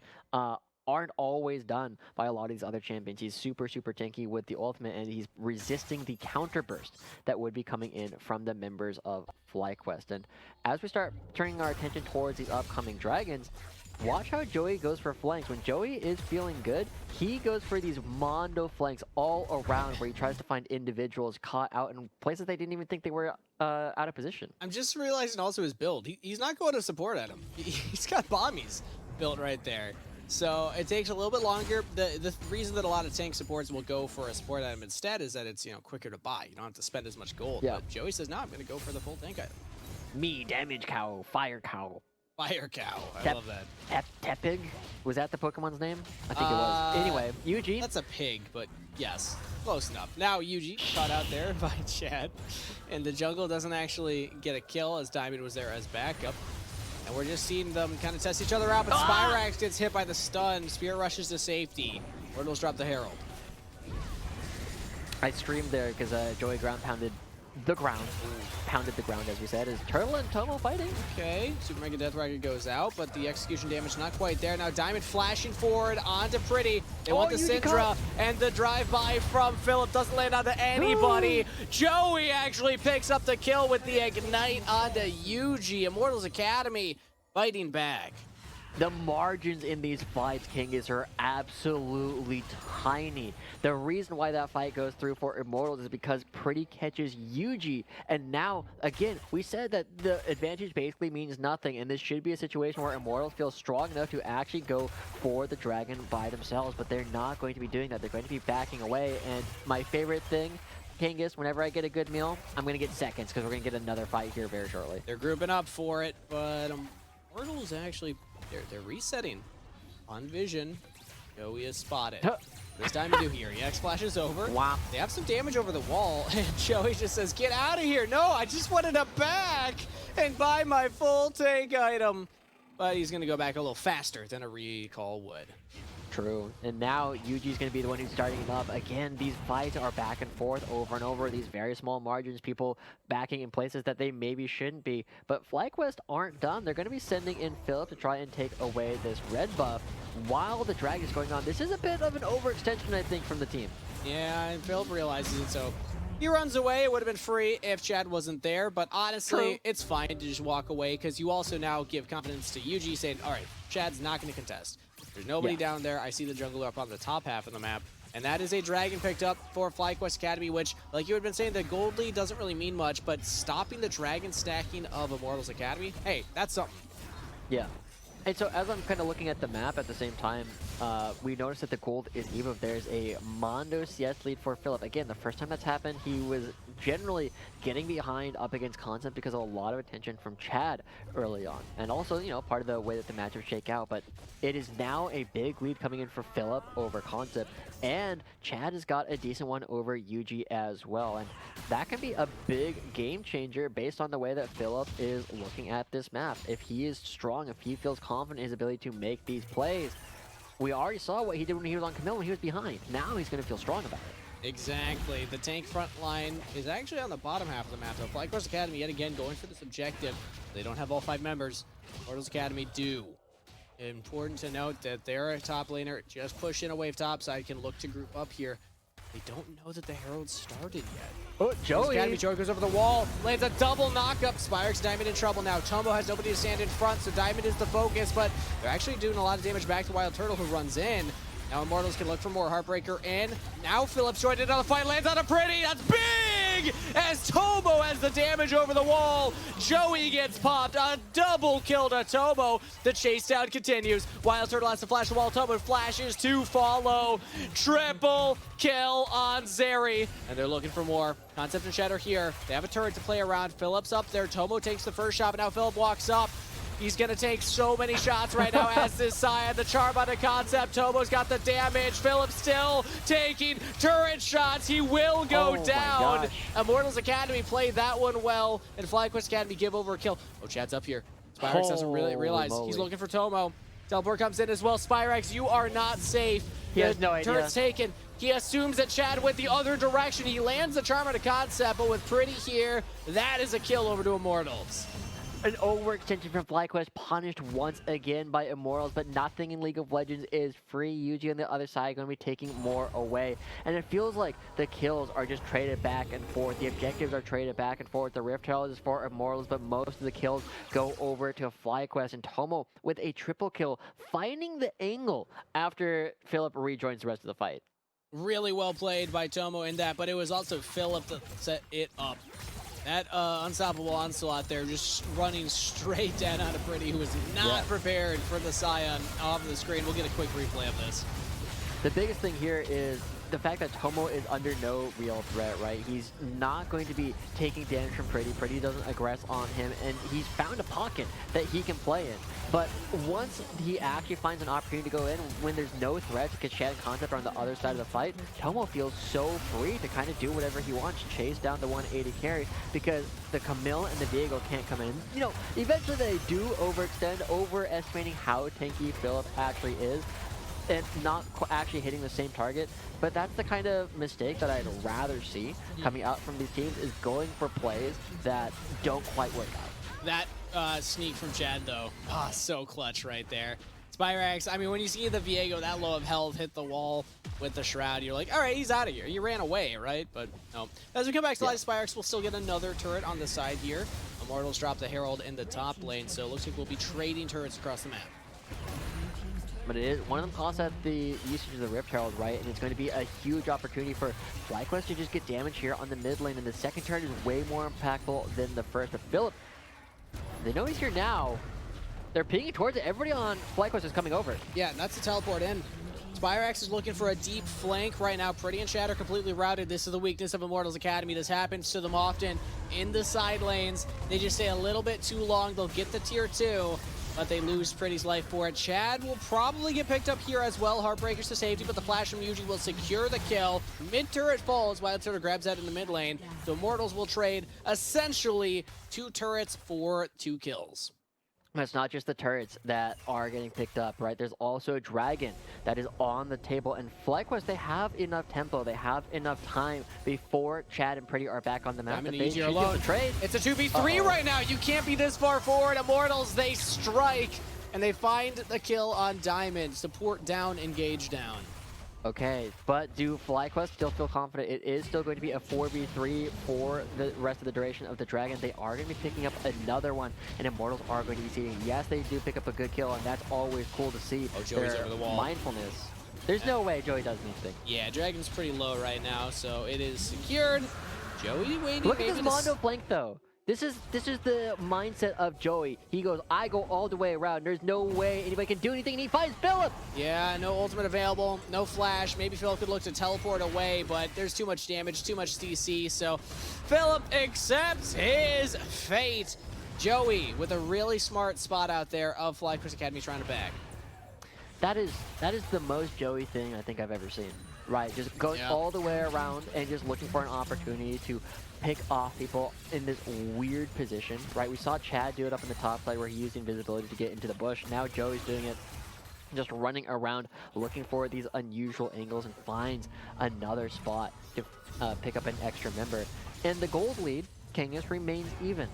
[SPEAKER 1] aren't always done by a lot of these other champions. He's super, super tanky with the ultimate, and he's resisting the counter burst that would be coming in from the members of FlyQuest. And as we start turning our attention towards these upcoming dragons, watch how Joey goes for flanks. When Joey is feeling good, he goes for these mondo flanks all around where he tries to find individuals caught out in places they didn't even think they were out of position. I'm
[SPEAKER 3] just realizing also his build. He's not going to support at him. He's got bombies built right there. So it takes a little bit longer. The reason that a lot of tank supports will go for a support item instead is that it's, you know, quicker to buy. You don't have to spend as much gold. But Joey says, no, I'm going to go for the full tank item.
[SPEAKER 1] Me, damage cow, fire cow.
[SPEAKER 3] Fire cow. I love that.
[SPEAKER 1] Tepig? Was that the Pokemon's name? I think it was. Anyway, Eugene.
[SPEAKER 3] That's a pig, but yes, close enough. Now Eugene caught out there by Chad, and the jungle doesn't actually get a kill as Diamond was there as backup. And we're just seeing them kind of test each other out, but Spyrax gets hit by the stun. Spear rushes to safety. Immortals drop the Herald.
[SPEAKER 1] I streamed there because Joey ground pounded the ground. Pounded the ground, as we said. Is Turtle and Tomo fighting?
[SPEAKER 3] Okay, Super Mega Death Racket goes out, but the execution damage not quite there. Now Diamond flashing forward onto Pretty. They want the Syndra, and the drive-by from Philip doesn't land onto anybody. Joey actually picks up the kill with the Ignite onto UG. Immortals Academy fighting back.
[SPEAKER 1] The margins in these fights, Kingus, are absolutely tiny. The reason why that fight goes through for Immortals is because Pretty catches Yuji, and now, again, we said that the advantage basically means nothing, and this should be a situation where Immortals feel strong enough to actually go for the dragon by themselves, but they're not going to be doing that. They're going to be backing away, and my favorite thing, Kingus, whenever I get a good meal, I'm going to get seconds, because we're going to get another fight here very shortly.
[SPEAKER 3] They're grouping up for it, but Immortals actually... They're resetting on vision. Joey is spotted. This time to do here. EX flashes over.
[SPEAKER 1] Wow.
[SPEAKER 3] They have some damage over the wall, and Joey just says, "Get out of here!" No, I just wanted to back and buy my full tank item. But he's gonna go back a little faster than a recall would.
[SPEAKER 1] True. And now Yuji's going to be the one who's starting it up. Again, these fights are back and forth over and over. These very small margins, people backing in places that they maybe shouldn't be. But FlyQuest aren't done. They're going to be sending in Philip to try and take away this red buff while the drag is going on. This is a bit of an overextension, I think, from the team.
[SPEAKER 3] Yeah, and Philip realizes it, so he runs away. It would have been free if Chad wasn't there, but honestly,
[SPEAKER 1] True.
[SPEAKER 3] it's fine to just walk away because you also now give confidence to Yuji saying, all right, Chad's not going to contest. There's nobody down there. I see the jungler up on the top half of the map. And that is a dragon picked up for FlyQuest Academy, which, like you had been saying, the gold lead doesn't really mean much, but stopping the dragon stacking of Immortals Academy, hey, that's something.
[SPEAKER 1] Yeah. And so as I'm kind of looking at the map at the same time, we noticed that the gold is even. There's a Mondo CS lead for Philip. Again, the first time that's happened, he was generally getting behind up against Concept because of a lot of attention from Chad early on. And also, you know, part of the way that the matchups shake out. But it is now a big lead coming in for Philip over Concept. And Chad has got a decent one over Yuji as well. And that can be a big game changer based on the way that Philip is looking at this map. If he is strong, if he feels confident in his ability to make these plays, we already saw what he did when he was on Camille when he was behind. Now he's going to feel strong about it.
[SPEAKER 3] Exactly. The tank front line is actually on the bottom half of the map, though. FlyQuest Academy, yet again, going for this objective. They don't have all 5 members. Immortals Academy do. Important to note that their top laner, just push in a wave top side, can look to group up here. They don't know that the Herald started yet.
[SPEAKER 1] Oh, Joey!
[SPEAKER 3] Academy, Joey goes over the wall, lands a double knockup. Spyrex, Diamond in trouble now. Tombo has nobody to stand in front, so Diamond is the focus, but they're actually doing a lot of damage back to Wild Turtle, who runs in. Now Immortals can look for more. Heartbreaker in. Now Phillips joined another fight, lands on a pretty. That's big! As Tobo has the damage over the wall. Joey gets popped. A double kill to Tobo. The chase down continues. Wild Turtle has to flash the wall. Tobo flashes to follow. Triple kill on Zeri. And they're looking for more. Concept and Shatter here. They have a turret to play around. Phillips up there. Tobo takes the first shot, but now Philip walks up. He's going to take so many shots right now as this Scion. The charm on the Concept. Tobo's got the damage. Philip still taking turret shots. He will go down. Immortals Academy played that one well, and FlyQuest Academy give over a kill. Oh, Chad's up here. Spyrex doesn't really realize. He's looking for Tomo. Teleport comes in as well. Spyrex, you are not safe.
[SPEAKER 1] He has no idea.
[SPEAKER 3] Turret's taken. He assumes that Chad went the other direction. He lands the charm on the Concept, but with Pretty here, that is a kill over to Immortals.
[SPEAKER 1] An overextension from FlyQuest, punished once again by Immortals, but nothing in League of Legends is free. Yuji on the other side going to be taking more away. And it feels like the kills are just traded back and forth. The objectives are traded back and forth. The Rift Herald is for Immortals, but most of the kills go over to FlyQuest. And Tomo with a triple kill, finding the angle after Philip rejoins the rest of the fight.
[SPEAKER 3] Really well played by Tomo in that, but it was also Philip that set it up. That unstoppable onslaught there, just running straight down on a Pretty, who was not prepared for the Scion off of the screen. We'll get a quick replay of this.
[SPEAKER 1] The biggest thing here is the fact that Tomo is under no real threat, right? He's not going to be taking damage from Pretty. Pretty doesn't aggress on him, and he's found a pocket that he can play in. But once he actually finds an opportunity to go in, when there's no threat, because Chad and Concept are on the other side of the fight, Tomo feels so free to kind of do whatever he wants, chase down the 180 carry, because the Camille and the Diego can't come in. You know, eventually they do overextend, overestimating how tanky Philip actually is, and not actually hitting the same target. But that's the kind of mistake that I'd rather see coming out from these teams, is going for plays that don't quite work out.
[SPEAKER 3] That sneak from Chad, though, so clutch right there. Spyrex, I mean, when you see the Viego that low of health hit the wall with the Shroud, you're like, all right, he's out of here. He ran away, right? But no. As we come back to live, Spyrex will still get another turret on the side here. Immortals drop the Herald in the top lane, so it looks like we'll be trading turrets across the map.
[SPEAKER 1] But it is one of them costs at the usage of the Rift Herald, right? And it's going to be a huge opportunity for FlyQuest to just get damage here on the mid lane. And the second turret is way more impactful than the first. But Philip, they know he's here now. They're pinging towards it. Everybody on FlyQuest is coming over.
[SPEAKER 3] Yeah, and that's the teleport in. Spyrax is looking for a deep flank right now. Pretty and Chad are completely routed. This is the weakness of Immortals Academy. This happens to them often in the side lanes. They just stay a little bit too long. They'll get the tier 2, but they lose Pretty's life for it. Chad will probably get picked up here as well. Heartbreakers to safety, but the flash from Yuji will secure the kill. Mid-turret falls. Wild Turtle grabs that in the mid lane. The Immortals will trade essentially 2 turrets for 2 kills.
[SPEAKER 1] It's not just the turrets that are getting picked up, right? There's also a Dragon that is on the table. And FlyQuest, they have enough tempo. They have enough time before Chad and Pretty are back on the map.
[SPEAKER 3] Alone.
[SPEAKER 1] Trade.
[SPEAKER 3] It's a 2v3 right now. You can't be this far forward. Immortals, they strike, and they find the kill on Diamond. Support down, engage down.
[SPEAKER 1] Okay, but do FlyQuest still feel confident? It is still going to be a 4v3 for the rest of the duration of the Dragon. They are going to be picking up another one, and Immortals are going to be seeing. Yes, they do pick up a good kill, and that's always cool to see.
[SPEAKER 3] Oh, Joey's over the wall.
[SPEAKER 1] Mindfulness. There's no way Joey does anything.
[SPEAKER 3] Yeah, Dragon's pretty low right now, so it is secured. Joey waiting.
[SPEAKER 1] Look at this Mondo flank, though. This is the mindset of Joey. He goes, I go all the way around. There's no way anybody can do anything, and he finds Philip!
[SPEAKER 3] Yeah, no ultimate available, no flash. Maybe Philip could look to teleport away, but there's too much damage, too much CC, so Philip accepts his fate. Joey with a really smart spot out there of FlyQuest Academy trying to bag.
[SPEAKER 1] That is the most Joey thing I think I've ever seen. Right, just going all the way around and just looking for an opportunity to pick off people in this weird position, right? We saw Chad do it up in the top side where he used invisibility to get into the bush. Now Joey's doing it, just running around looking for these unusual angles and finds another spot to pick up an extra member. And the gold lead, Kangas, remains even.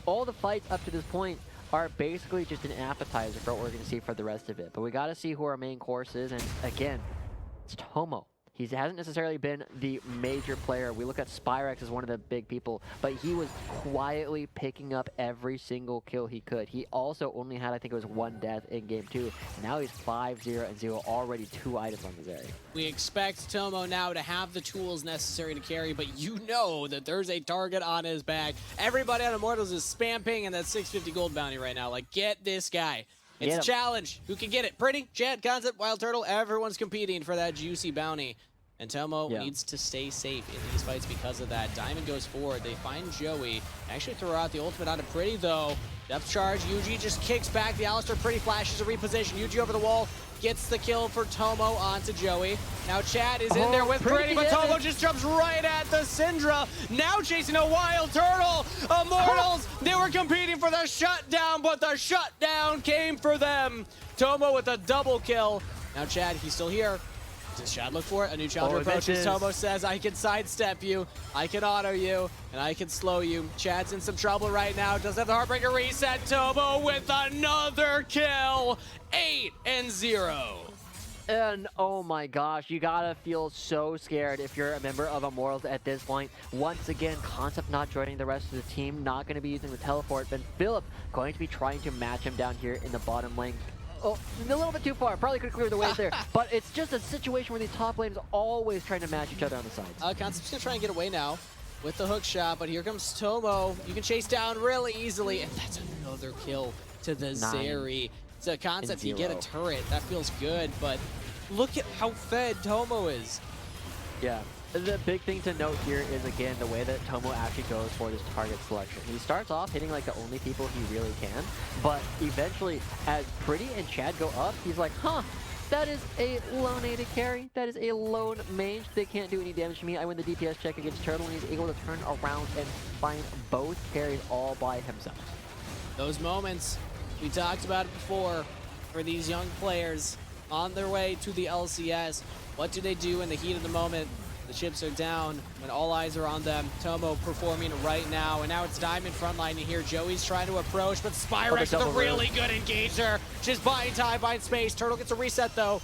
[SPEAKER 1] All the fights up to this point are basically just an appetizer for what we're going to see for the rest of it. But we got to see who our main course is, and again, it's Tomo. He hasn't necessarily been the major player. We look at Spyrax as one of the big people, but he was quietly picking up every single kill he could. He also only had, I think it was 1 death in game 2. Now he's 5-0-0, already 2 items on his area. We expect Tomo now to have the tools necessary to carry, but you know that there's a target on his back. Everybody on Immortals is spam pinging that 650 gold bounty right now. Like, get this guy. It's a challenge. Who can get it? Pretty, Chad, Concept, Wild Turtle, everyone's competing for that juicy bounty. And Tomo needs to stay safe in these fights because of that. Diamond goes forward. They find Joey. Actually throw out the ultimate onto Pretty, though. Depth charge. Yuji just kicks back. The Alistair Pretty flashes a reposition. Yuji over the wall. Gets the kill for Tomo onto Joey. Now Chad is in there with Pretty, but Tomo just jumps right at the Syndra. Now chasing a Wild Turtle. Immortals, they were competing for the shutdown, but the shutdown came for them. Tomo with a double kill. Now Chad, he's still here. Does Chad look for it? A new challenger approaches. Tomo says, I can sidestep you, I can auto you, and I can slow you. Chad's in some trouble right now. Does have the Heartbreaker reset. Tomo with another kill. 8-0. And oh my gosh, you gotta feel so scared if you're a member of Immortals at this point. Once again, Concept not joining the rest of the team, not gonna be using the teleport, then Philip going to be trying to match him down here in the bottom lane. Oh, a little bit too far. Probably could clear the way there. But it's just a situation where these top lanes are always trying to match each other on the sides.
[SPEAKER 3] Concept's going to try and get away now with the hook shot, but here comes Tomo. You can chase down really easily, and that's another kill to the Zeri. It's a Concept. You get a turret. That feels good, but look at how fed Tomo is.
[SPEAKER 1] Yeah. The big thing to note here is, again, the way that Tomo actually goes for this target selection. He starts off hitting like the only people he really can, but eventually, as Pretty and Chad go up, he's like, huh, that is a lone AD carry. That is a lone mage. They can't do any damage to me. I win the DPS check against Turtle, and he's able to turn around and find both carries all by himself.
[SPEAKER 3] Those moments, we talked about it before, for these young players on their way to the LCS. What do they do in the heat of the moment? The chips are down when all eyes are on them. Tomo performing right now, and now it's Diamond frontline here. Joey's trying to approach, but Spyrax with a really good engager. Just buying time, buying space. Turtle gets a reset, though.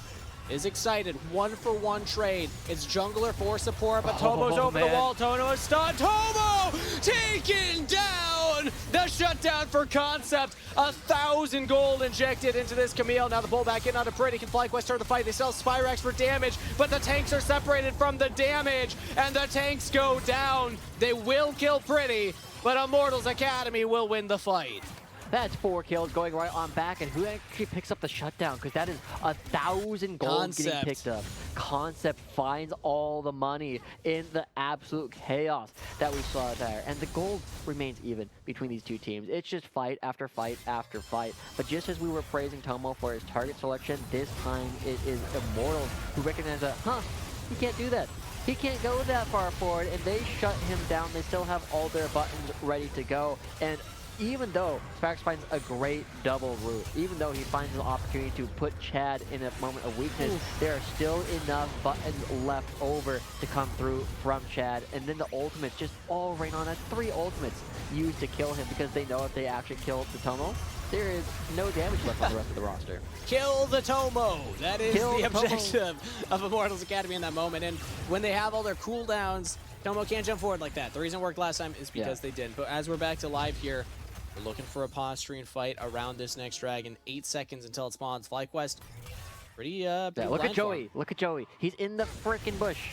[SPEAKER 3] Is excited. 1-for-1 trade. It's jungler for support, but Tomo's over the wall. Tomo is stunned. Tomo taken down down. The shutdown for Concept. 1,000 gold injected into this Camille. Now the pull back in onto Pretty. Can FlyQuest start the fight? They sell Spyrax for damage, but the tanks are separated from the damage, and the tanks go down. They will kill Pretty, but Immortals Academy will win the fight.
[SPEAKER 1] That's 4 kills going right on back, and who actually picks up the shutdown? Because that is 1,000 gold getting picked up. Concept finds all the money in the absolute chaos that we saw there, and the gold remains even between these two teams. It's just fight after fight after fight. But just as we were praising Tomo for his target selection, this time it is Immortals who recognize that, he can't do that. He can't go that far forward, and they shut him down. They still have all their buttons ready to go, and even though Spax finds a great double route, even though he finds an opportunity to put Chad in a moment of weakness, there are still enough buttons left over to come through from Chad. And then the ultimates just all rain on us. 3 ultimates used to kill him because they know if they actually kill the Tomo, there is no damage left on the rest of the roster.
[SPEAKER 3] Kill the Tomo. That is the objective of Immortals Academy in that moment. And when they have all their cooldowns, Tomo can't jump forward like that. The reason it worked last time is because they didn't. But as we're back to live here, we're looking for a posturing fight around this next dragon. 8 seconds until it spawns. FlyQuest, pretty
[SPEAKER 1] look at Joey. Look at Joey. He's in the frickin' bush.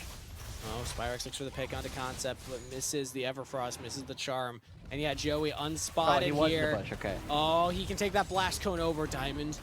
[SPEAKER 3] Oh, Spyrax looks for the pick onto Concept, but misses the Everfrost, misses the Charm. And yeah, Joey unspotted
[SPEAKER 1] he was
[SPEAKER 3] here.
[SPEAKER 1] In the bush. Okay.
[SPEAKER 3] Oh, he can take that Blast Cone over. Diamond,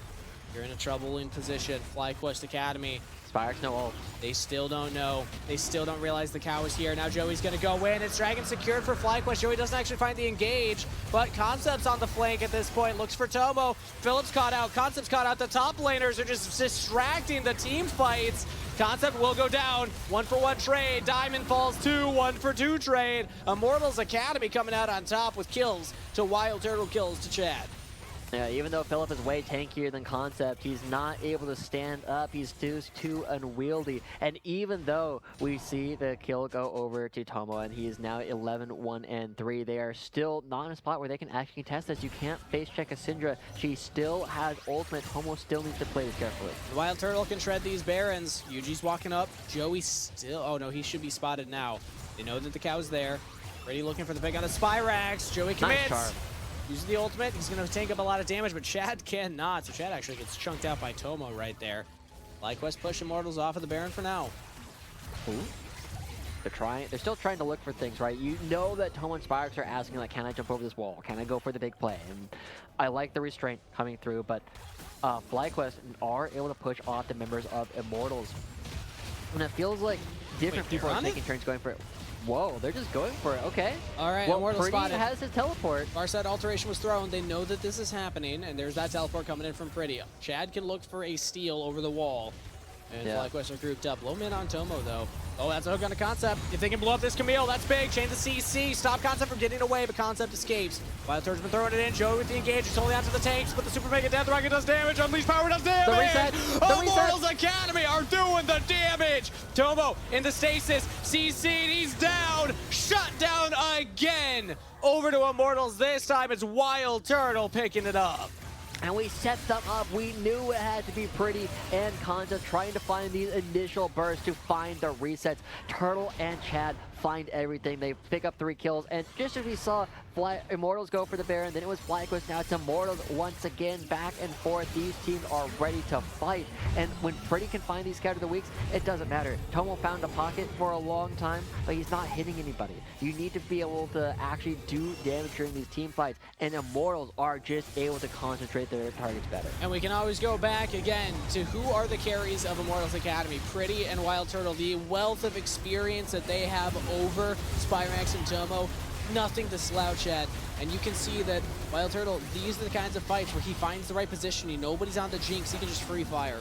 [SPEAKER 3] you're in a troubling position. FlyQuest Academy.
[SPEAKER 1] Spyrax no ult.
[SPEAKER 3] They still don't know. They still don't realize the cow is here. Now Joey's going to go in. It's Dragon secured for FlyQuest. Joey doesn't actually find the engage, but Concept's on the flank at this point. Looks for Tomo. Phillips caught out. Concept's caught out. The top laners are just distracting the team fights. Concept will go down. 1-for-1 trade. Diamond falls 2. 1-for-2 trade. Immortals Academy coming out on top with kills to Wild Turtle, kills to Chad.
[SPEAKER 1] Yeah, even though Philip is way tankier than Concept, he's not able to stand up. He's too unwieldy. And even though we see the kill go over to Tomo and he is now 11-1-3, they are still not in a spot where they can actually contest this. You can't face check a Syndra. She still has ultimate. Tomo still needs to play this carefully.
[SPEAKER 3] Wild Turtle can shred these Barons. Yuji's walking up. Joey still... Oh no, he should be spotted now. They know that the cow's there. Ready looking for the pick on a Spyrax. Joey commits.
[SPEAKER 1] Nice charm.
[SPEAKER 3] Uses the ultimate. He's going to take up a lot of damage, but Chad cannot. So Chad actually gets chunked out by Tomo right there. FlyQuest push Immortals off of the Baron for now.
[SPEAKER 1] Ooh. They're still trying to look for things, right? You know that Tomo and Spyrax are asking, like, can I jump over this wall? Can I go for the big play? And I like the restraint coming through, but FlyQuest are able to push off the members of Immortals. And it feels like different people are taking turns going for it. Whoa, they're just going for it. Okay.
[SPEAKER 3] All right,
[SPEAKER 1] well,
[SPEAKER 3] Immortals
[SPEAKER 1] Pretty
[SPEAKER 3] spotted.
[SPEAKER 1] has his teleport.
[SPEAKER 3] Far side alteration was thrown. They know that this is happening, and there's that teleport coming in from Pretty. Chad can look for a steal over the wall. And FlyQuest are grouped up. Low min on Tomo, though. Oh, that's a hook on a Concept. If they can blow up this Camille, that's big. Chain the CC. Stop Concept from getting away, but Concept escapes. Wild Turtle's been throwing it in. Joey with the engage. It's only onto the tanks, but the Super Mega Death Rocket does damage. Unleash Power does damage.
[SPEAKER 1] The reset.
[SPEAKER 3] Immortals Academy are doing the damage. Tomo in the stasis. CC, he's down. Shut down again. Over to Immortals. This time it's Wild Turtle picking it up.
[SPEAKER 1] And we set them up. We knew it had to be Pretty and Concept trying to find these initial bursts to find the resets. Turtle and Chad find everything. They pick up 3 kills. And just as we saw Immortals go for the Baron, then it was FlyQuest. Now it's Immortals once again, back and forth. These teams are ready to fight. And when Pretty can find these Scatter the Weaks, it doesn't matter. Tomo found a pocket for a long time, but he's not hitting anybody. You need to be able to actually do damage during these team fights. And Immortals are just able to concentrate their targets better.
[SPEAKER 3] And we can always go back again to who are the carries of Immortals Academy. Pretty and Wild Turtle, the wealth of experience that they have over Spyrax and Tomo, nothing to slouch at. And you can see that Wild Turtle, these are the kinds of fights where he finds the right positioning. Nobody's on the jinx, he can just free fire.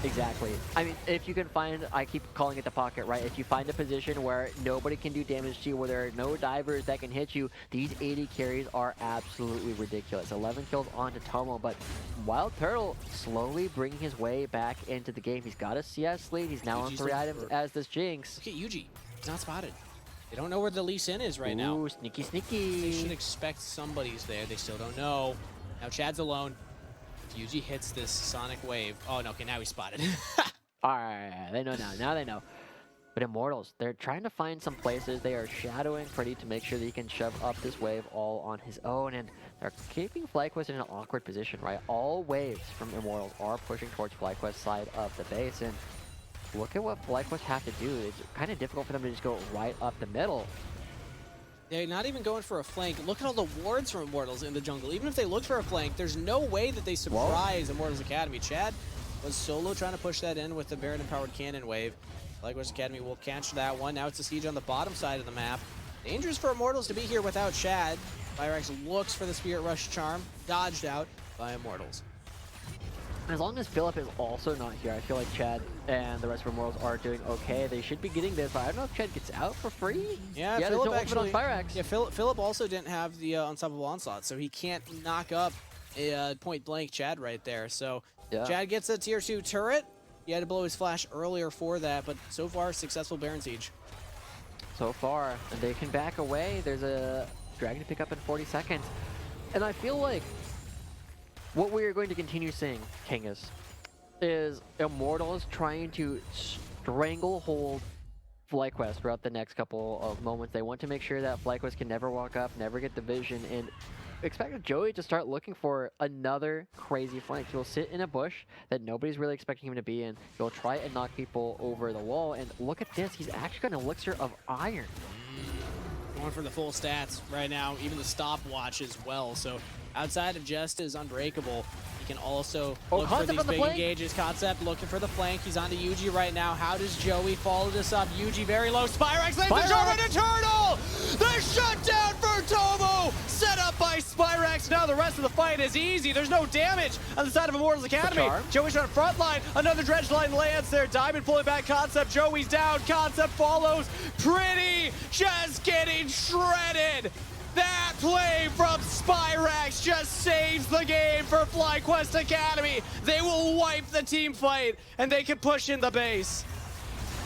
[SPEAKER 1] Exactly. I mean, if you can find, I keep calling it the pocket, right? If you find a position where nobody can do damage to you, where there are no divers that can hit you, these 80 carries are absolutely ridiculous. 11 kills onto Tomo, but Wild Turtle slowly bringing his way back into the game. He's got a CS lead. He's now on 3 items as this Jinx.
[SPEAKER 3] Look at Yuji. He's not spotted. They don't know where the Lee Sin is right now.
[SPEAKER 1] Ooh, sneaky, sneaky.
[SPEAKER 3] They should expect somebody's there. They still don't know. Now Chad's alone. Yuji hits this Sonic Wave. Oh, no. Okay, now he's spotted.
[SPEAKER 1] All right, they know now. Now they know. But Immortals, they're trying to find some places. They are shadowing Pretty to make sure that he can shove up this wave all on his own. And they're keeping FlyQuest in an awkward position, right? All waves from Immortals are pushing towards FlyQuest's side of the base. And look at what FlyQuest have to do. It's kind of difficult for them to just go right up the middle.
[SPEAKER 3] They're not even going for a flank. Look at all the wards from Immortals in the jungle. Even if they look for a flank, there's no way that they surprise Immortals Academy. Chad was solo trying to push that in with the Baron-empowered cannon wave. FlyQuest Academy will catch that one. Now it's a siege on the bottom side of the map. Dangerous for Immortals to be here without Chad. Pyrex looks for the Spirit Rush charm. Dodged out by Immortals.
[SPEAKER 1] As long as Philip is also not here, I feel like Chad and the rest of Immortals are doing okay. They should be getting this, but I don't know if Chad gets out for free.
[SPEAKER 3] Yeah,
[SPEAKER 1] there's
[SPEAKER 3] Philip
[SPEAKER 1] no
[SPEAKER 3] actually.
[SPEAKER 1] on Pyrex.
[SPEAKER 3] Yeah, Philip also didn't have the Unstoppable Onslaught, so he can't knock up a point blank Chad right there. So
[SPEAKER 1] Yeah.
[SPEAKER 3] Chad gets a tier 2 turret. He had to blow his flash earlier for that, but so far, successful Baron Siege.
[SPEAKER 1] So far, and they can back away. There's a dragon to pick up in 40 seconds. And I feel like what we are going to continue seeing, Kingus, is Immortals trying to stranglehold FlyQuest throughout the next couple of moments. They want to make sure that FlyQuest can never walk up, never get the vision, and expect Joey to start looking for another crazy flank. He'll sit in a bush that nobody's really expecting him to be in. He'll try and knock people over the wall, and look at this. He's actually got an elixir of iron.
[SPEAKER 3] Going for the full stats right now, even the stopwatch as well. So outside of just his unbreakable, he can also look for these big engages. Concept looking for the flank. He's on to Yuji right now. How does Joey follow this up? Yuji very low. Spyrex lands the German Eternal! The shutdown for Tomo! Set up by Spyrex. Now the rest of the fight is easy. There's no damage on the side of Immortals Academy. Joey's on front line. Another dredge line lands there. Diamond pulling back Concept. Joey's down. Concept follows. Pretty just getting shredded. That play from Spyrex just saves the game for FlyQuest Academy. They will wipe the team fight, and they can push in the base.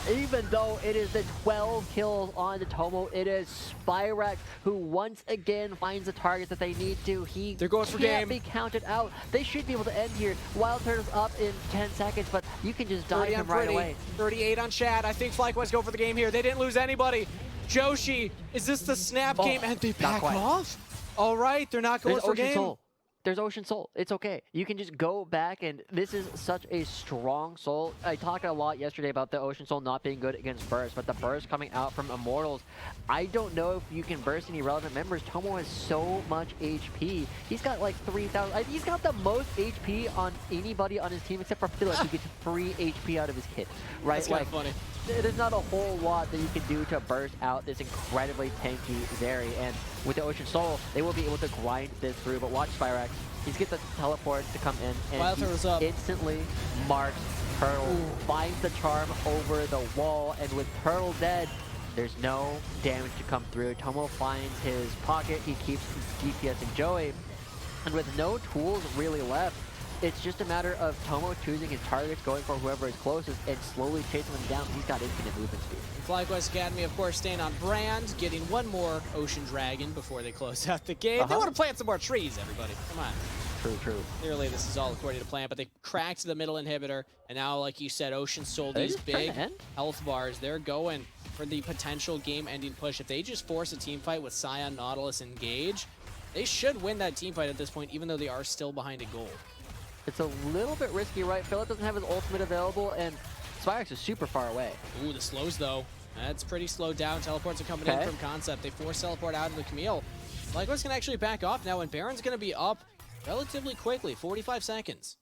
[SPEAKER 1] Even though it is the 12 kills on the Tomo, it is Spyrex who once again finds the target that they need to.
[SPEAKER 3] They're going for
[SPEAKER 1] can't
[SPEAKER 3] game.
[SPEAKER 1] be counted out. They should be able to end here. Wild Turtle's up in 10 seconds, but you can just dive him right away.
[SPEAKER 3] 38 on Chad. I think FlyQuest go for the game here. They didn't lose anybody. Joshi, is this the snap game? And they back off? All right, they're not going for game.
[SPEAKER 1] Soul. There's Ocean Soul. It's okay. You can just go back, and this is such a strong soul. I talked a lot yesterday about the Ocean Soul not being good against burst, but the burst coming out from Immortals, I don't know if you can burst any relevant members. Tomo has so much HP. He's got like 3,000. He's got the most HP on anybody on his team except for Philip, who gets free HP out of his kit. Right?
[SPEAKER 3] That's kind of funny.
[SPEAKER 1] There's not a whole lot that you can do to burst out this incredibly tanky Zeri, and with the Ocean Soul, they will be able to grind this through, but watch Spyrex. He's get the teleport to come in, and he instantly marks Turtle, finds the charm over the wall, and with Turtle dead, there's no damage to come through. Tomo finds his pocket, he keeps DPS and Joey, and with no tools really left, it's just a matter of Tomo choosing his targets, going for whoever is closest, and slowly chasing them down. He's got infinite movement speed.
[SPEAKER 3] FlyQuest Academy, of course, staying on brand, getting one more Ocean Dragon before they close out the game. They want to plant some more trees, everybody. Come on.
[SPEAKER 1] True.
[SPEAKER 3] Clearly, this is all according to plan, but they cracked the middle inhibitor, and now, like you said, Ocean sold these big health bars. They're going for the potential game-ending push. If they just force a team fight with Scion, Nautilus, Engage, they should win that team fight at this point, even though they are still behind a goal.
[SPEAKER 1] It's a little bit risky, right? Philip doesn't have his ultimate available, and Spyrex is super far away.
[SPEAKER 3] Ooh, the slows, though. That's pretty slowed down. Teleports are coming in from Concept. They force teleport out of the Camille. FlyQuest can actually back off now, and Baron's going to be up relatively quickly, 45 seconds.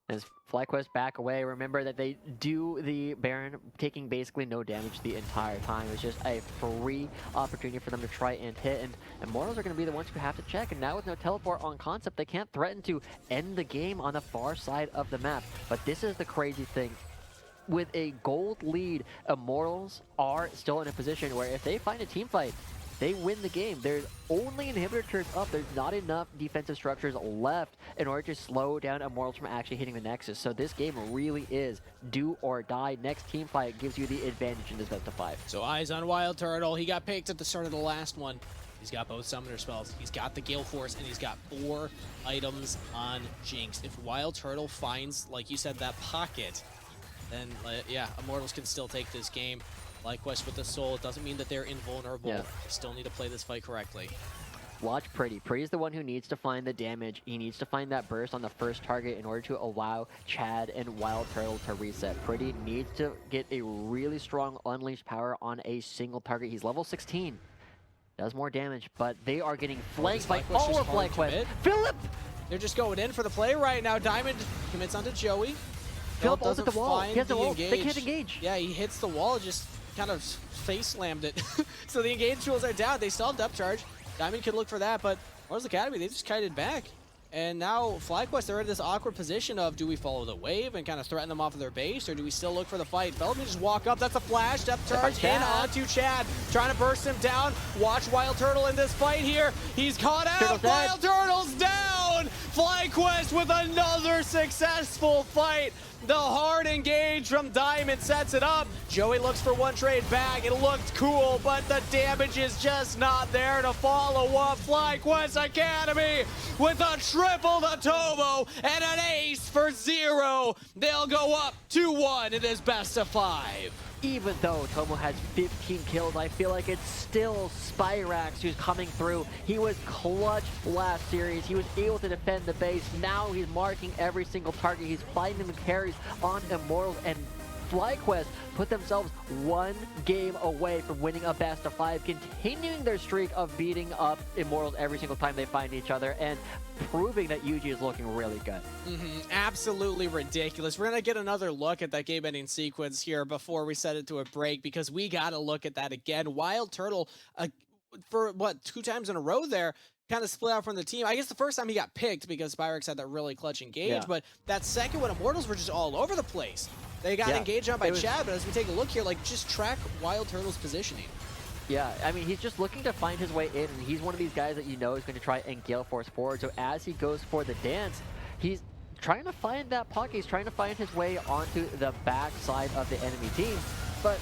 [SPEAKER 1] As FlyQuest back away, remember that they do the Baron taking basically no damage the entire time. It's just a free opportunity for them to try and hit, and Immortals are going to be the ones who have to check, and now with no teleport on Concept, they can't threaten to end the game on the far side of the map. But this is the crazy thing. With a gold lead, Immortals are still in a position where if they find a team fight, they win the game. There's only inhibitor turns up. There's not enough defensive structures left in order to slow down Immortals from actually hitting the Nexus. So this game really is do or die. Next team fight gives you the advantage in this best of 5.
[SPEAKER 3] So eyes on Wild Turtle. He got picked at the start of the last one. He's got both Summoner spells. He's got the Gale Force, and he's got 4 items on Jinx. If Wild Turtle finds, like you said, that pocket, then yeah, Immortals can still take this game. FlyQuest with the soul, it doesn't mean that they're invulnerable.
[SPEAKER 1] Yeah.
[SPEAKER 3] They still need to play this fight correctly.
[SPEAKER 1] Watch Pretty. Pretty's the one who needs to find the damage. He needs to find that burst on the first target in order to allow Chad and Wild Turtle to reset. Pretty needs to get a really strong unleashed power on a single target. He's level 16. Does more damage, but they are getting flanked by all of FlyQuest. Philip!
[SPEAKER 3] They're just going in for the play right now. Diamond commits onto Joey.
[SPEAKER 1] Philip
[SPEAKER 3] doesn't
[SPEAKER 1] ulted the wall.
[SPEAKER 3] find
[SPEAKER 1] He has the wall.
[SPEAKER 3] engage.
[SPEAKER 1] They can't engage.
[SPEAKER 3] Yeah, he hits the wall, just kind of face slammed it. So the engage tools are down. They still have depth charge. Diamond could look for that, but Immortals Academy, they just kited back. And now FlyQuest, they're in this awkward position of, do we follow the wave and kind of threaten them off of their base, or do we still look for the fight? Velvet just walk up. That's a flash. Depth charge in onto Chad. Trying to burst him down. Watch Wild Turtle in this fight here. He's caught out. Wild Turtle's down. FlyQuest with another successful fight. The hard engage from Diamond sets it up. Joey looks for one trade back. It looked cool, but the damage is just not there to follow up. FlyQuest Academy with a triple to Tomo and an ace for 0. They'll go up 2-1 in this best of 5.
[SPEAKER 1] Even though Tomo has 15 kills, I feel like it's still Spyrax who's coming through. He was clutch last series. He was able to defend the base. Now he's marking every single target. He's finding the carries on Immortals, and FlyQuest put themselves one game away from winning a best of 5, continuing their streak of beating up Immortals every single time they find each other, and proving that UG is looking really good.
[SPEAKER 3] Absolutely ridiculous. We're going to get another look at that game-ending sequence here before we set it to a break, because we got to look at that again. Wild Turtle, for what, 2 times in a row there, kind of split out from the team. I guess the first time he got picked because Spyrax had that really clutch engage, but that second one, Immortals were just all over the place. They got engaged on by Chad, but as we take a look here, like, just track Wild Turtle's positioning.
[SPEAKER 1] Yeah, I mean, he's just looking to find his way in, and he's one of these guys that you know is going to try and gale force forward. So as he goes for the dance, he's trying to find that pocket. He's trying to find his way onto the back side of the enemy team, but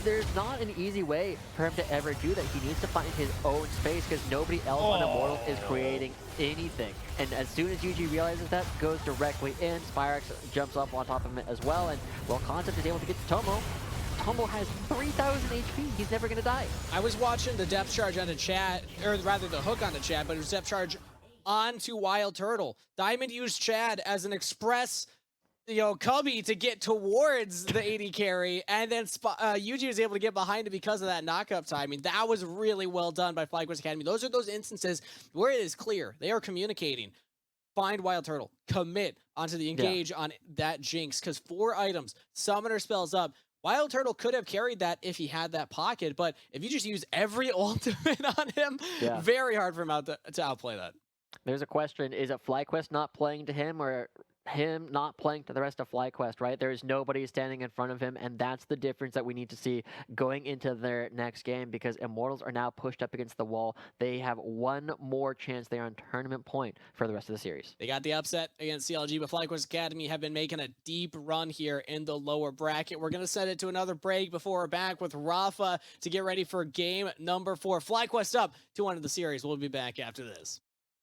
[SPEAKER 1] there's not an easy way for him to ever do that. He needs to find his own space because nobody else on Immortals is creating anything. And as soon as UG realizes that, goes directly in. Spyrax jumps up on top of him as well, and well, Concept is able to get to Tomo. Tomo has 3,000 HP. He's never going to die. I
[SPEAKER 3] was watching the depth charge onto Chad, or rather the hook onto Chad, but it was depth charge onto Wild Turtle. Diamond used Chad as an express, cubby to get towards the AD carry, and then UG was able to get behind it because of that knockup timing. That was really well done by FlyQuest Academy. Those are those instances where it is clear they are communicating. Find Wild Turtle, commit onto the engage on that Jinx, because 4 items, summoner spells up. Wild Turtle could have carried that if he had that pocket, but if you just use every ultimate on him, very hard for him to outplay that.
[SPEAKER 1] There's a question, is it FlyQuest not playing to him, or him not playing to the rest of FlyQuest, right? There's nobody standing in front of him, and that's the difference that we need to see going into their next game, because Immortals are now pushed up against the wall. They have one more chance. They are on tournament point for the rest of the series.
[SPEAKER 3] They got the upset against CLG, but FlyQuest Academy have been making a deep run here in the lower bracket. We're going to set it to another break before we're back with Rafa to get ready for game number 4. FlyQuest up 2-1 in the series. We'll be back after this.